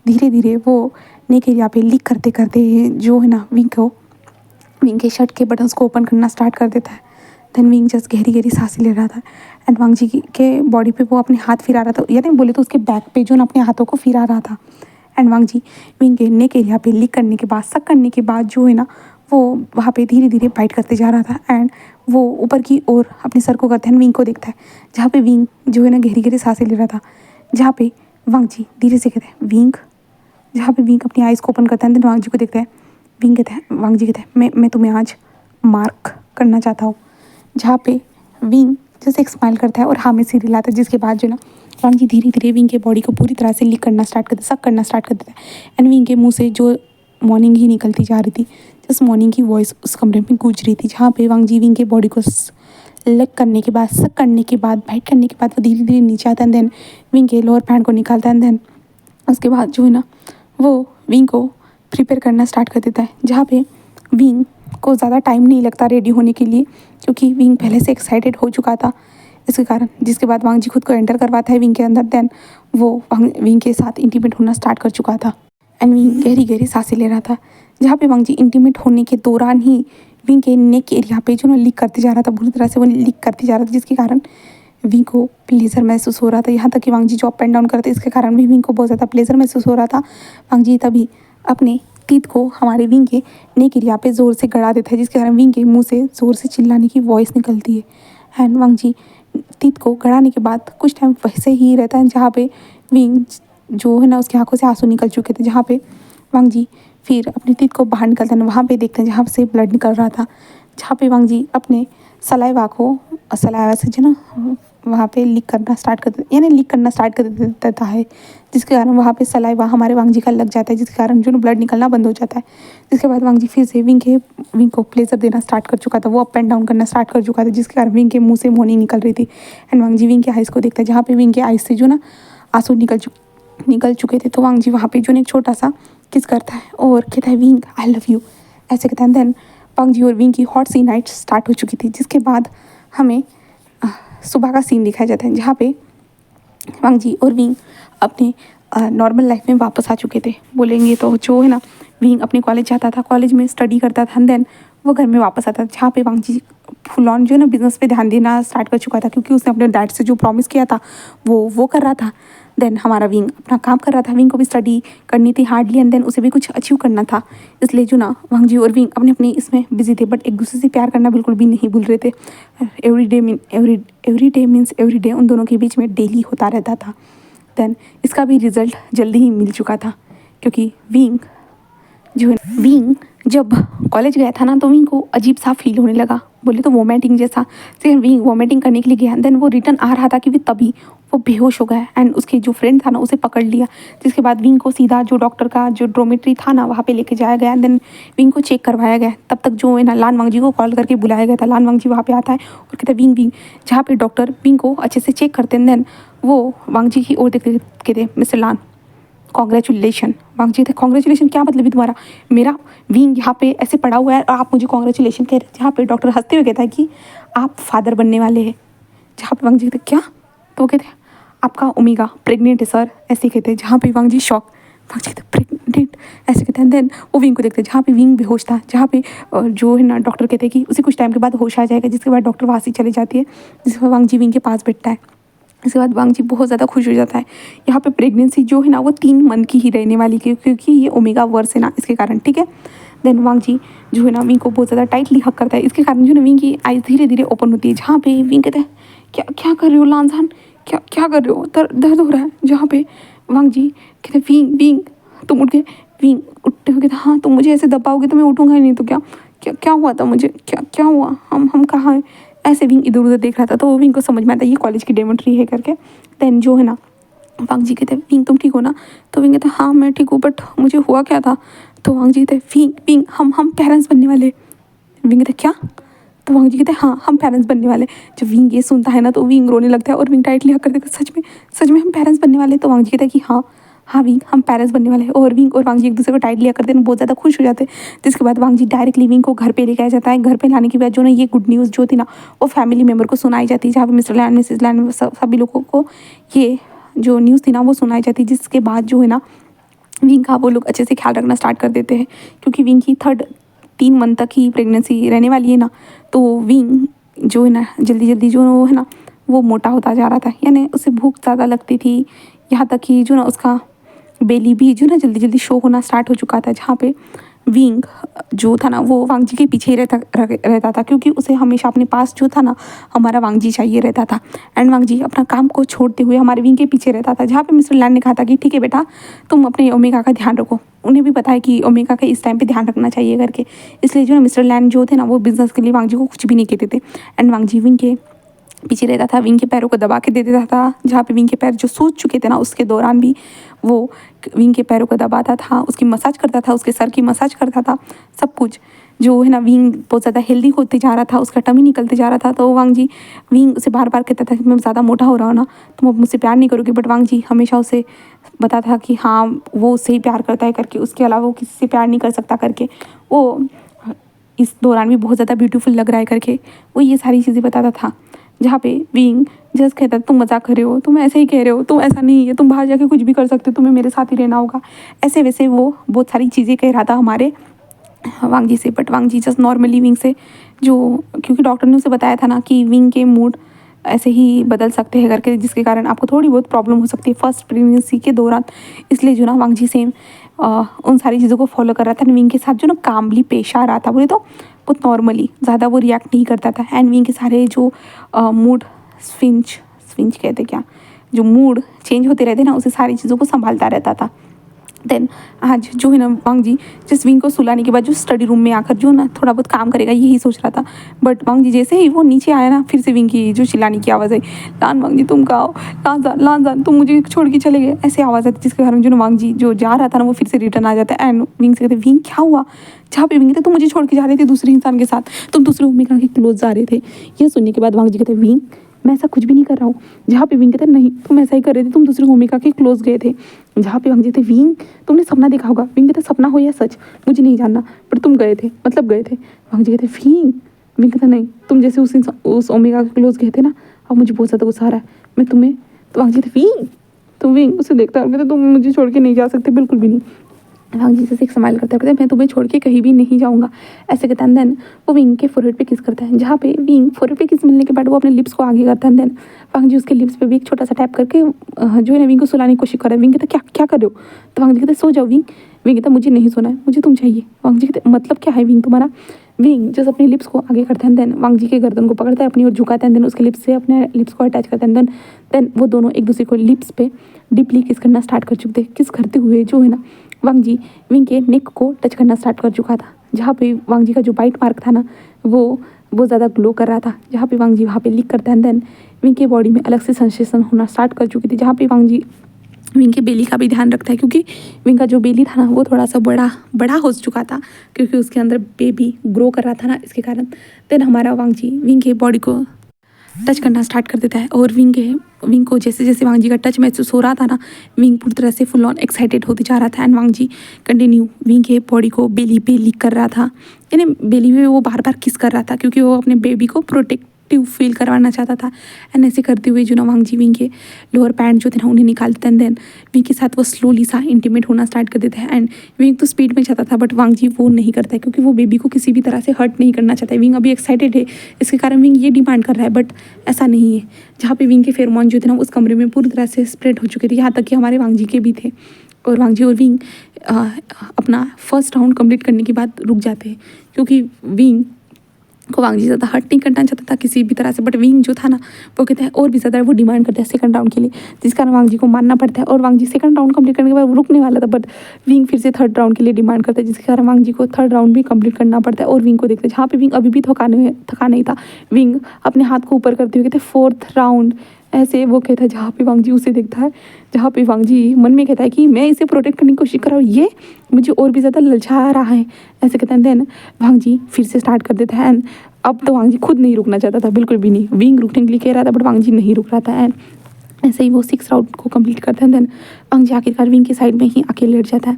धीरे धीरे वो नेक एरिया पे लीक करते करते जो है ना विंग के शर्ट के बटन्स को ओपन करना स्टार्ट कर देता है। देन विंग जस्ट गहरी गहरी सांसें ले रहा था एंड वांग जी के बॉडी पे वो अपने हाथ फिरा रहा था, यानी बोले तो उसके बैक पे जो ना अपने हाथों को फिरा रहा था। एंड वांग जी विंग के नेक एरिया पे लीक करने के बाद सक करने के बाद जो है ना वो वहाँ पे धीरे धीरे बाइट करते जा रहा था। एंड वो ऊपर की ओर अपने सर को करते हैं, विंग को देखता है, जहाँ पे विंग जो है ना गहरी गहरी सांसें ले रहा था, जहाँ पे वांग जी धीरे से कहते हैं विंग, जहाँ पे विंग अपनी आइज़ को ओपन करता है। देन वांग जी को देखता है, विंग कहता है वांग जी कहता है मैं तुम्हें आज मार्क करना चाहता हूँ, जहाँ पे विंग जैसे एक स्माइल करता है और हाँ में सिर हिलाता है, जिसके बाद जो ना वांग जी धीरे धीरे विंग के बॉडी को पूरी तरह से लिक करना स्टार्ट कर देता है, सक करना स्टार्ट कर देता है। एंड विंग के मुंह से जो मॉर्निंग ही निकलती जा रही थी, जिस मॉर्निंग की वॉइस उस कमरे में गूंज रही थी, जहाँ पे वांग जी विंग के बॉडी को लग करने के बाद, सक करने के बाद, बाइट करने के बाद वो धीरे धीरे नीचे आता है। देन विंग के लोअर पैंट को निकालता है। देन उसके बाद जो है ना वो विंग को प्रिपेयर करना स्टार्ट कर देता है, जहाँ पे विंग को ज़्यादा टाइम नहीं लगता रेडी होने के लिए, क्योंकि विंग पहले से एक्साइटेड हो चुका था इसके कारण। जिसके बाद वांग जी खुद को एंटर करवाता है विंग के अंदर। देन वो विंग के साथ इंटीमेट होना स्टार्ट कर चुका था एंड विंग गहरी गहरी सांसें ले रहा था, जहाँ पे वांग जी इंटीमेट होने के दौरान ही विंग के नेक एरिया पे जो ना लीक करते जा रहा था, बुरी तरह से वो लीक करते जा रहा था, जिसके कारण विंग को प्लेजर महसूस हो रहा था। यहाँ तक कि वांग जी जो अप एंड डाउन करते इसके कारण भी विंग को बहुत ज़्यादा प्लेजर महसूस हो रहा था। वांग जी तभी अपने टीथ को हमारे विंग के नेक एरिया पे ज़ोर से गड़ा देता है, जिसके कारण विंग के मुंह से ज़ोर से चिल्लाने की वॉइस निकलती है। एंड वांग जी टीथ को गड़ाने के बाद कुछ टाइम वैसे ही रहता है, जहाँ पे विंग जो है ना उसकी आंखों से आंसू निकल चुके थे, जहाँ पे वांग जी फिर अपने टीथ को बाहर निकलते हैं। वहाँ पे देखते हैं जहाँ से ब्लड निकल रहा था, जहाँ पे वांग जी अपने सलाइवा से जो ना वहाँ पे लीक करना स्टार्ट कर देता, यानी लीक करना स्टार्ट कर देता है, जिसके कारण वहाँ पे सलाइवा हमारे वांग जी का लग जाता है, जिसके कारण जो ना ब्लड निकलना बंद हो जाता है। जिसके बाद वांग जी फिर से विंग को प्लेजर देना स्टार्ट कर चुका था, वो अप एंड डाउन करना स्टार्ट कर चुका था, जिसके कारण विंग के मुँह से मोनी निकल रही थी। एंड वांग जी विंग के आइज़ को देखता है, जहाँ पे विंग के आइज़ से जो ना आंसू निकल चुके थे, तो वांग जी वहाँ पे जो ना एक छोटा सा किस करता है और कहता है विंग आई लव यू, ऐसे कहता है। देन वांग जी और विंग की हॉट सी नाइट स्टार्ट हो चुकी थी, जिसके बाद हमें सुबह का सीन दिखाया जाता है, जहाँ पे वांग जी और विंग अपने नॉर्मल लाइफ में वापस आ चुके थे। बोलेंगे तो जो है ना विंग अपने कॉलेज जाता था, कॉलेज में स्टडी करता था, देन वो घर में वापस आता था, जहाँ पे वांग जी फुल ऑन जो है ना बिजनेस पे ध्यान देना स्टार्ट कर चुका था, क्योंकि उसने अपने डैड से जो प्रॉमिस किया था वो कर रहा था। देन हमारा विंग अपना काम कर रहा था, विंग को भी स्टडी करनी थी हार्डली, एंड देन उसे भी कुछ अचीव करना था। इसलिए जो ना वांग जी और विंग अपने अपनी इसमें बिजी थे, बट एक दूसरे से प्यार करना बिल्कुल भी नहीं भूल रहे थे। Every day means every day उन दोनों के बीच में डेली होता रहता था। देन इसका भी रिजल्ट जल्दी ही मिल चुका था, क्योंकि विंग जब कॉलेज गया था ना, तो विंग को अजीब सा फील होने लगा, बोले तो वोमिटिंग जैसा। फिर विंग वोमिटिंग करने के लिए गया, देन वो रिटर्न आ रहा था कि तभी वो बेहोश हो गया एंड उसके जो फ्रेंड था ना उसे पकड़ लिया। जिसके बाद विंग को सीधा जो डॉक्टर का जो ड्रोमेट्री था ना वहाँ पे लेके जाया गया, देन विंग को चेक करवाया गया। तब तक जो है ना लान वांग जी को कॉल करके बुलाया गया था। लान वांग जी वहाँ पे आता है और कहता है विंग, जहाँ पे डॉक्टर विंग को अच्छे से चेक करते हैं। देन वो वांग जी की ओर देखते कहते मिस्टर लान कॉन्ग्रेचुलेशन। वांग जी थे कॉन्ग्रेचुलेशन, क्या मतलब है तुम्हारा? मेरा विंग यहाँ पे ऐसे पड़ा हुआ है और आप मुझे कॉन्ग्रेचुलेशन कह रहे हैं। जहाँ पे डॉक्टर हंसते हुए कहता है कि आप फादर बनने वाले हैं। जहाँ पे वांग जी कहते क्या, तो वो कहते आपका ओमेगा प्रेग्नेंट है सर, ऐसे कहते हैं। जहाँ पे वांग जी शॉक, वांग जी कहते प्रेग्नेंट, ऐसे कहते हैं। देन वो विंग को देखते हैं, जहाँ पे विंग बेहोश था, जहाँ पे जो है ना डॉक्टर कहते हैं कि उसे कुछ टाइम के बाद होश आ जाएगा। जिसके बाद डॉक्टर वहाँ से चले जाती है, जिसके बाद वांग जी विंग के पास बैठता है। इसके बाद वांग जी बहुत ज़्यादा खुश हो जाता है। यहाँ पे प्रेगनेंसी जो है ना वो 3 मंथ की ही रहने वाली है, क्योंकि ये ओमेगा वर्स है ना, इसके कारण, ठीक है। देन वांग जी जो है ना विंग को बहुत ज़्यादा टाइटली हक करता है। इसके कारण जो ना विंग की आइज़ धीरे धीरे ओपन होती है, जहाँ पे विंग कहता है क्या क्या कर रहे हो लानजान, क्या कर रहे हो, दर्द हो रहा है। जहाँ पे वांग जी कहते विंग तुम उठ गए। विंग उठते हुए कहते हाँ तुम मुझे ऐसे दबाओगे तो मैं उठूँगा ही नहीं, तो क्या क्या क्या हुआ था मुझे, क्या हुआ, हम कहाँ हैं। ऐसे विंग इधर उधर देख रहा था, तो वो विंग को समझ में आता ये कॉलेज की डेमोट्री है करके। देन जो है ना वांग जी कहते विंग तुम ठीक हो ना, तो विंग कहते हाँ मैं ठीक हूँ, बट मुझे हुआ क्या था। तो वांग जी कहते विंग हम पेरेंट्स बनने वाले। विंग कहते क्या, तो वांग जी कहते हाँ हम पेरेंट्स बनने वाले। जब विंग ये सुनता है ना तो विंग रोने लगता है और विंग टाइटली हक कर देता है सच में हम पेरेंट्स बनने वाले। तो वांग जी कहता है कि हाँ विंग हम पेरेंट्स बनने वाले हैं। और विंग और वांग जी एक दूसरे को टाइट लिया करते हैं, बहुत ज़्यादा खुश हो जाते हैं। जिसके बाद वांग जी डायरेक्टली विंग को घर पे लेके आ जाता है। घर पे लाने के बाद जो ना ये गुड न्यूज़ जो थी ना वो फैमिली मेम्बर को सुनाई जाती है, जहाँ पे मिस्टर लैंड मिसेज लैंड सभी लोगों को ये जो न्यूज़ थी ना वो सुनाई जाती है। जिसके बाद जो है ना विंग का वो लोग अच्छे से ख्याल रखना स्टार्ट कर देते हैं, क्योंकि विंग की 3 मंथ तक ही प्रेगनेंसी रहने वाली है ना। तो विंग जो है ना जल्दी जो है ना वो मोटा होता जा रहा था, यानी उसे भूख ज़्यादा लगती थी। यहाँ तक कि जो ना उसका बेली भी जो ना जल्दी शो होना स्टार्ट हो चुका था, जहाँ पे विंग जो था ना वो वांग जी के पीछे ही रहता था, क्योंकि उसे हमेशा अपने पास जो था ना हमारा वांग जी चाहिए रहता था। एंड वांग जी अपना काम को छोड़ते हुए हमारे विंग के पीछे रहता था, जहाँ पे मिस्टर लैंड ने कहा था कि ठीक है बेटा तुम अपने ओमेगा का ध्यान रखो। उन्हें भी पता है कि ओमेगा का इस टाइम पे ध्यान रखना चाहिए करके, इसलिए जो ना मिस्टर लैंड जो थे ना वो बिजनेस के लिए वांग जी को कुछ भी नहीं कहते थे। एंड वांग जी विंग के पीछे रहता था, विंग के पैरों को दबा के दे देता था, जहाँ पे विंग के पैर जो सूज चुके थे ना उसके दौरान भी वो विंग के पैरों को दबाता था, उसकी मसाज करता था, उसके सर की मसाज करता था, सब कुछ जो है ना। विंग बहुत ज़्यादा हेल्दी होते जा रहा था, उसका टमी निकलते जा रहा था। तो वांग जी विंग उसे बार बार कहता था कि मैं ज़्यादा मोटा हो रहा हूँ ना, तुम अब मुझसे प्यार नहीं करोगे। बट वांग जी हमेशा उसे बताता था कि हाँ वो उससे ही प्यार करता है करके, उसके अलावा वो किसी से प्यार नहीं कर सकता करके, वो इस दौरान भी बहुत ज़्यादा ब्यूटीफुल लग रहा है करके वो ये सारी चीज़ें बताता था। जहाँ पे विंग जस्ट कहता तुम मजाक कर रहे हो, तुम ऐसे ही कह रहे हो, तुम ऐसा नहीं है, तुम बाहर जाके कुछ भी कर सकते हो, तुम्हें मेरे साथ ही रहना होगा, ऐसे वैसे वो बहुत सारी चीज़ें कह रहा था हमारे वांग जी से। But Wang ji just normally wing से जो, क्योंकि डॉक्टर ने उसे बताया था ना कि विंग के मूड ऐसे ही बदल सकते हैं करके, जिसके कारण आपको थोड़ी बहुत प्रॉब्लम हो सकती है फर्स्ट प्रेगनेंसी के दौरान। इसलिए जो ना वांग जी सेम उन सारी चीज़ों को फॉलो कर रहा था। विंग के साथ जो ना कामली पेश आ रहा था, बोले तो बहुत नॉर्मली, ज़्यादा वो रिएक्ट नहीं करता था। एंड विंग के सारे जो मूड स्विंच स्विंच कहते क्या, जो मूड चेंज होते रहते ना, उसे सारी चीज़ों को संभालता रहता था। देन आज जो है ना वांग जी जिस विंग को सुलाने के बाद जो स्टडी रूम में आकर जो ना थोड़ा बहुत काम करेगा यही सोच रहा था। बट वांग जी जैसे ही वो नीचे आया ना, फिर से विंग की जो चिल्लाने की आवाज़ आई, लान वांग जी तुम कहाँ हो, लान जान तुम मुझे छोड़ के चले गए, ऐसे आवाज़ आती, जिसके कारण जो ना वांग जी जो जा रहा था ना वो फिर से रिटर्न आ जाता है। एंड विंग से कहते विंग क्या हुआ, जहाँ पे विंग कहते तुम मुझे छोड़ के जा रहे थे दूसरे इंसान के साथ, तुम दूसरे भूमिका के क्लोज जा रहे थे। ये सुनने के बाद वांग जी कहते विंग मैं ऐसा कुछ भी नहीं कर रहा हूँ। जहाँ पे विंग कहते नहीं तुम ऐसा ही कर रहे थे, तुम दूसरी भूमिका के क्लोज गए थे। जहाँ पे वांग जी थे विंग तुमने सपना देखा होगा, विंग कहते सपना हो या सच मुझे नहीं जानना, पर तुम गए थे, मतलब गए थे। वांग जी कहते विंग कहता नहीं, तुम जैसे उस ओमेगा के क्लोज गए थे ना, अब मुझे बहुत ज़्यादा गुस्सा आ रहा है मैं तुम्हें। तो वांग जी कहते विंग, तुम विंग उसे देखता है, कहते तुम मुझे छोड़ के नहीं जा सकते, बिल्कुल भी नहीं। वांग जी से एक स्माइल करता है, कहते मैं तुम्हें छोड़ के कहीं भी नहीं जाऊँगा, ऐसे कहता है। देन वो विंग के फोरहेड पे किस करता है, जहाँ पे विंग फोरहेड पे किस मिलने के बाद वो अपने लिप्स को आगे करता है। देन वांग जी उसके लिप्स पे भी एक छोटा सा टैप करके जो है ना विंग को सुलाने की कोशिश कर रहा है। विंग कहता क्या क्या कर रहे हो, तो वांग जी कहते सो जाओ विंग। विंग कहता मुझे नहीं सोना है, मुझे तुम चाहिए। वांग जी कहते मतलब क्या है विंग तुम्हारा। विंग जस्ट अपने लिप्स को आगे करता है। देन वांग जी के गर्दन को पकड़ता है, अपनी ओर झुकाता है। देन उसके लिप्स से अपने लिप्स को अटैच करता है। देन वो दोनों एक दूसरे को लिप्स पे डीपली किस करना स्टार्ट कर चुके थे। किस करते हुए जो है ना वांग जी विंग के नेक को टच करना स्टार्ट कर चुका था, जहाँ पे वांग जी का जो बाइट मार्क था ना वो बहुत ज़्यादा ग्लो कर रहा था, जहाँ पे वांग जी वहाँ पे लिक करता है। देन विंग के बॉडी में अलग से सेंसेशन होना स्टार्ट कर चुकी थी, जहाँ पे वांग जी विंग के बेली का भी ध्यान रखता है, क्योंकि विंग का जो बेली था ना वो थोड़ा सा बड़ा हो चुका था, क्योंकि उसके अंदर बेबी ग्रो कर रहा था ना, इसके कारण। देन हमारा वांग जी विंग के बॉडी को टच करना स्टार्ट कर देता है, और विंग को जैसे जैसे वांग जी का टच महसूस हो रहा था ना, विंग पूरी तरह से फुल ऑन एक्साइटेड होते जा रहा था। And Wang ji continue wing के बॉडी को बेली पे लिक कर रहा था, यानी बेली पे वो बार बार किस कर रहा था, क्योंकि वो अपने बेबी को प्रोटेक्टिव फील करवाना चाहता था। एंड ऐसे करते हुए जो ना वांग जी विंग के लोअर पैंट जो थे ना उन्हें निकाल देते हैं। देन विंग के साथ वो स्लोली सा इंटीमेट होना स्टार्ट कर देते हैं। एंड विंग तो स्पीड में जाता था, बट वांग जी वो नहीं करता है, क्योंकि वो बेबी को किसी भी तरह से हर्ट नहीं करना चाहता है। विंग अभी एक्साइटेड है, इसके कारण विंग ये डिमांड कर रहा है, बट ऐसा नहीं है। जहाँ पे विंग के फेरोमोन जो थे ना उस कमरे में पूरी तरह से स्प्रेड हो चुके थे, यहाँ तक कि हमारे वांग जी के भी थे। और वांग जी और विंग अपना फर्स्ट राउंड कंप्लीट करने के बाद रुक जाते हैं, क्योंकि विंग को वांग जी ज़्यादा हर्ट नहीं करना चाहता था किसी भी तरह से। बट विंग जो था ना वो कहता है और भी ज़्यादा वो डिमांड करता है सेकंड राउंड के लिए, जिस कारण वांग जी को मानना पड़ता है। और वांग जी सेकंड राउंड कंप्लीट करने के बाद रुकने वाला था, बट विंग फिर से थर्ड राउंड के लिए डिमांड करता है, जिसके कारण वांग जी को थर्ड राउंड भी कंप्लीट करना पड़ता है। और विंग को देखते हैं, जहाँ पे विंग अभी भी थका नहीं था, विंग अपने हाथ को ऊपर करते हुए कहते फोर्थ राउंड, ऐसे वो कहता है। जहाँ पे वांग जी उसे देखता है, जहाँ पे वांग जी मन में कहता है कि मैं इसे प्रोटेक्ट करने की कोशिश कर रहा हूँ, ये मुझे और भी ज़्यादा ललचा रहा है, ऐसे कहते हैं। देन वांग जी फिर से स्टार्ट कर देता है। एंड अब तो वांग जी खुद नहीं रुकना चाहता था, बिल्कुल भी नहीं। विंग रुकने के लिए कह रहा था, बट वांग जी नहीं रुक रहा था। एंड ऐसे ही वो 6 राउंड को कंप्लीट करते हैं। देन वांग जी आखिरकार विंग की साइड में ही आके लेट जाता है।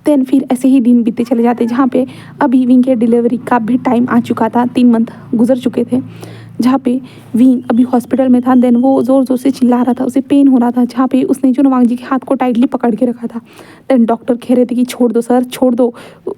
देन फिर ऐसे ही दिन बीतते चले जाते, जहाँ पे अभी विंग के डिलीवरी का भी टाइम आ चुका था, 3 मंथ गुजर चुके थे, जहाँ पे विंग अभी हॉस्पिटल में था। देन वो ज़ोर ज़ोर से चिल्ला रहा था, उसे पेन हो रहा था, जहाँ पे उसने जो वांग जी के हाथ को टाइटली पकड़ के रखा था। देन डॉक्टर कह रहे थे कि छोड़ दो सर, छोड़ दो,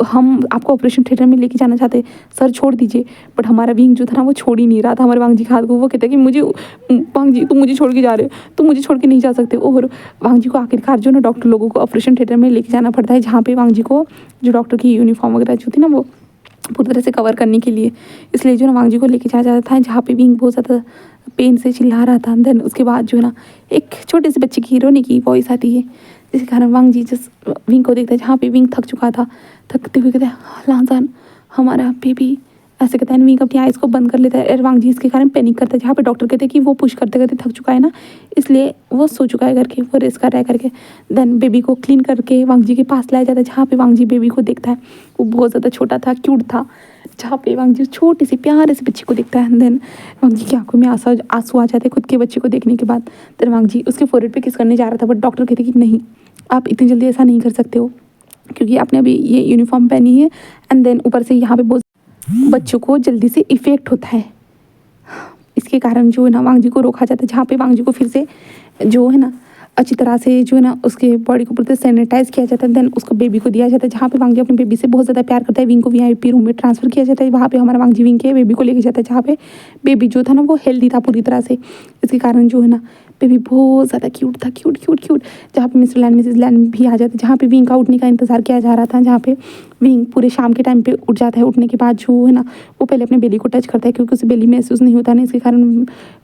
हम आपको ऑपरेशन थिएटर में लेके जाना चाहते, सर छोड़ दीजिए। बट हमारा विंग जो था ना वो छोड़ ही नहीं रहा था हमारे वांग जी के हाथ को। वो कहता है कि मुझे वांग जी तुम मुझे छोड़ के जा रहे हो, तुम मुझे छोड़ के नहीं जा सकते। और वांग जी को आखिरकार जो ना डॉक्टर लोगों को ऑपरेशन थिएटर में लेके जाना पड़ता है, जहाँ पे वांग जी को जो डॉक्टर की यूनिफॉर्म वगैरह जो थी ना वो पूरी तरह से कवर करने के लिए, इसलिए जो ना वांग जी को लेके जाया जाता था, जहाँ पे विंग बहुत ज़्यादा पेन से चिल्ला रहा था। देन उसके बाद जो है ना एक छोटे से बच्चे की रोने की वॉइस आती है, जिसके कारण वांग जी जस्ट विंग को देखता है, जहाँ पे विंग थक चुका था। थकते हुए कहते हैं लांजान हमारा बेबी ऐसे कहता है विंग अपनी आइज़ को बंद कर लेता है और वांग जी इसके कारण पैनिक करता है, जहाँ पे डॉक्टर कहते हैं कि वो पुश करते करते थक चुका है ना, इसलिए वो सो चुका है करके, वो रेस्ट कर रहा है करके। देन बेबी को क्लीन करके वांग जी के पास लाया जाता है, जहाँ पे वांग जी बेबी को देखता है, वो बहुत ज़्यादा छोटा था, क्यूट था, जहाँ पे वांग जी छोटे से प्यारे से बच्चे को देखता है। देन वांग जी की आंखों में आंसू आ जाते हैं खुद के बच्चे को देखने के बाद। देन वांग जी उसके फोrehead पे किस करने जा रहा था, बट डॉक्टर कहते कि नहीं, आप इतनी जल्दी ऐसा नहीं कर सकते हो, क्योंकि आपने अभी ये यूनिफॉर्म पहनी है एंड देन ऊपर से यहाँ पे बहुत बच्चों को जल्दी से इफेक्ट होता है, इसके कारण जो है ना वांग जी को रोका जाता है, जहाँ पे वांग जी को फिर से जो है ना अच्छी तरह से जो है ना उसके बॉडी को पूरी सैनिटाइज किया जाता है। देन उसको बेबी को दिया जाता है, जहाँ पे वांग जी अपने बेबी से बहुत ज़्यादा प्यार करता है। विंग को VIP रूम में ट्रांसफ़र किया जाता है, वहाँ पे हमारा वांग जी विंग के बेबी को लेके जाता है, जहाँ पे बेबी जो था ना वो हेल्दी था पूरी तरह से, इसके कारण जो है ना बेबी बहुत ज़्यादा क्यूट था, क्यूट क्यूट क्यूट। जहाँ पे मिस्टर लैन मिसेस लैन भी आ जाते, जहाँ पे विंग का उठने का इंतज़ार किया जा रहा था, जहाँ पे विंग पूरे शाम के टाइम पे उठ जाता है। उठने के बाद जो है ना वो पहले अपने बेली को टच करता है, क्योंकि उसे बेली महसूस नहीं होता ना, इसके कारण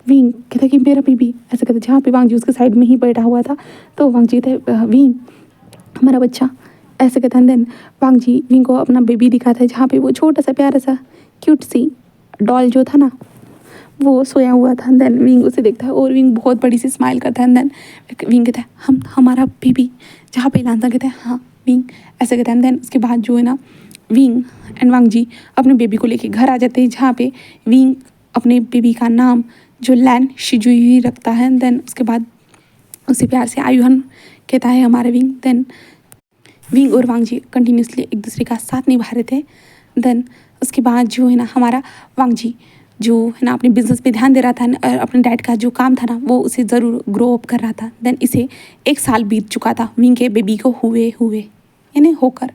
विंग कहता है कि मेरा बेबी, ऐसे कहता है, जहाँ पे वांग जी उसके साइड में ही बैठा हुआ था, तो वांग जी कहते हैं विंग हमारा बच्चा, ऐसे कहता है। देन वांग जी विंग को अपना बेबी दिखाता है, जहाँ पे वो छोटा सा प्यारा सा क्यूट सी डॉल जो था ना वो सोया हुआ था। देन विंग उसे देखता है और विंग बहुत बड़ी सी स्माइल करता है। देन विंग कहता है हम हमारा बेबी, जहाँ पे लांसा कहता है हाँ विंग, ऐसे कहता है। देन उसके बाद जो है ना विंग एंड वांग जी अपने बेबी को लेके घर आ जाते हैं, जहाँ पे विंग अपने बेबी का नाम जो लैन शिजुई रखता है। देन उसके बाद उसे प्यार से आयुहन कहता है हमारा विंग। देन विंग और वांग जी कंटिन्यूसली एक दूसरे का साथ निभा रहे थे। देन उसके बाद जो है ना हमारा वांग जी जो है ना अपने बिजनेस पे ध्यान दे रहा था और अपने डैड का जो काम था ना वो उसे ज़रूर ग्रो अप कर रहा था। देन इसे 1 साल बीत चुका था विंग के बेबी को हुए यानी होकर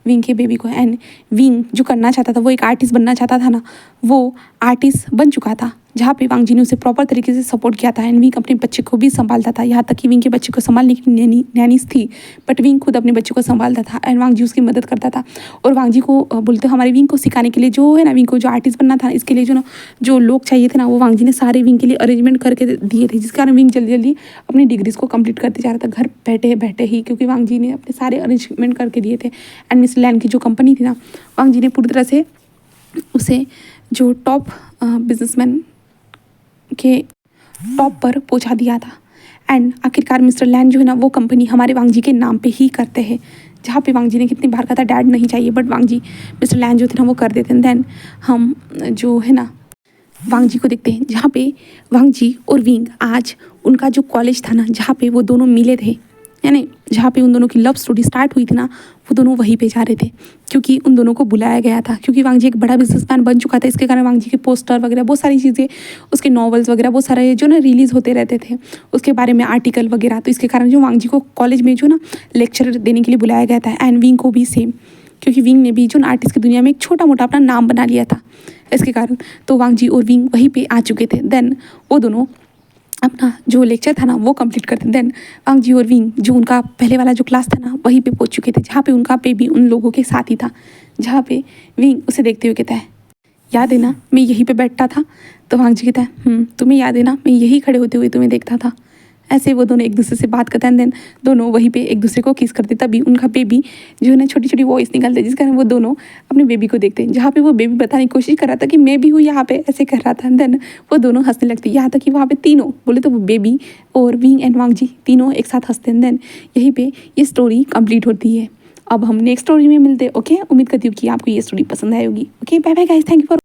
विंग के बेबी को। एंड विंग जो करना चाहता था, वो एक आर्टिस्ट बनना चाहता था ना, वो आर्टिस्ट बन चुका था, जहाँ पे वांग जी ने उसे प्रॉपर तरीके से सपोर्ट किया था। एंड विंग अपने बच्चे को भी संभालता था, यहाँ तक कि विंग के बच्चे को संभालने की नैनीस थी, बट विंग खुद अपने बच्चे को संभालता था एंड वांग जी उसकी मदद करता था। और वांग जी को बोलते हमारे विंग को सिखाने के लिए जो है ना, विंग को जो आर्टिस्ट बनना था, इसके लिए जो ना जो लोग चाहिए थे ना, वो वांग जी ने सारे विंग के लिए अरेंजमेंट करके दिए थे, जिस कारण विंग जल्दी जल्दी अपनी डिग्रीज को कंप्लीट करते जा रहा था घर बैठे बैठे ही, क्योंकि वांग जी ने अपने सारे अरेंजमेंट करके दिए थे। एंड मिस लैन की जो कंपनी थी ना, वांग जी ने पूरी तरह से उसे जो टॉप बिजनेसमैन के टॉप पर पहुंचा दिया था। एंड आखिरकार मिस्टर लैन जो है ना वो कंपनी हमारे वांग जी के नाम पे ही करते हैं, जहाँ पे वांग जी ने कितनी बार कहा था डैड नहीं चाहिए, बट वांग जी मिस्टर लैन जो थे ना वो कर देते हैं। देन हम जो है ना वांग जी को देखते हैं, जहाँ पे वांग जी और विंग आज उनका जो कॉलेज था ना, जहाँ पे वो दोनों मिले थे, यानी जहाँ पे उन दोनों की लव स्टोरी स्टार्ट हुई थी ना, वो दोनों वहीं पे जा रहे थे, क्योंकि उन दोनों को बुलाया गया था, क्योंकि वांग जी एक बड़ा बिजनेसमैन बन चुका था। इसके कारण वांग जी के पोस्टर वगैरह बहुत सारी चीज़ें, उसके नॉवेल्स वगैरह बहुत सारे जो ना रिलीज़ होते रहते थे, उसके बारे में आर्टिकल वगैरह। तो इसके कारण जो वांग जी को कॉलेज में जो ना लेक्चर देने के लिए बुलाया गया था। एंड विंग को भी सेम, क्योंकि विंग ने भी जो ना आर्टिस्ट की दुनिया में एक छोटा मोटा अपना नाम बना लिया था, इसके कारण तो वांग जी और विंग वहीं पे आ चुके थे। देन वो दोनों अपना जो लेक्चर था ना वो कंप्लीट करते। देन वांग जी और विंग जो उनका पहले वाला जो क्लास था ना वहीं पे पहुंच चुके थे, जहाँ पे उनका बेबी उन लोगों के साथ ही था, जहाँ पे विंग उसे देखते हुए कहता है याद है ना मैं यहीं पे बैठता था। तो वांग जी कहता है तुम्हें याद है ना मैं यहीं खड़े होते हुए तुम्हें देखता था। ऐसे वो दोनों एक दूसरे से बात करते हैं। देन दोनों वहीं पे एक दूसरे को किस करते, तभी उनका बेबी जो है ना छोटी छोटी वॉइस निकलते हैं, जिस कारण वो दोनों अपने बेबी को देखते हैं, जहाँ पे वो बेबी बताने की कोशिश कर रहा था कि मैं भी हूँ यहाँ पे, ऐसे कर रहा था। देन वो दोनों हंसने लगते हैं, यहाँ तक कि वहाँ पे तीनों बोले तो वो बेबी और विंग एंड वांग जी तीनों एक साथ हंसते हैं। देन यहीं पर ये स्टोरी कंप्लीट होती है। अब हम नेक्स्ट स्टोरी में मिलते हैं। ओके, उम्मीद करती हूँ कि आपको ये स्टोरी पसंद आई होगी। Okay, bye bye guys, thank you for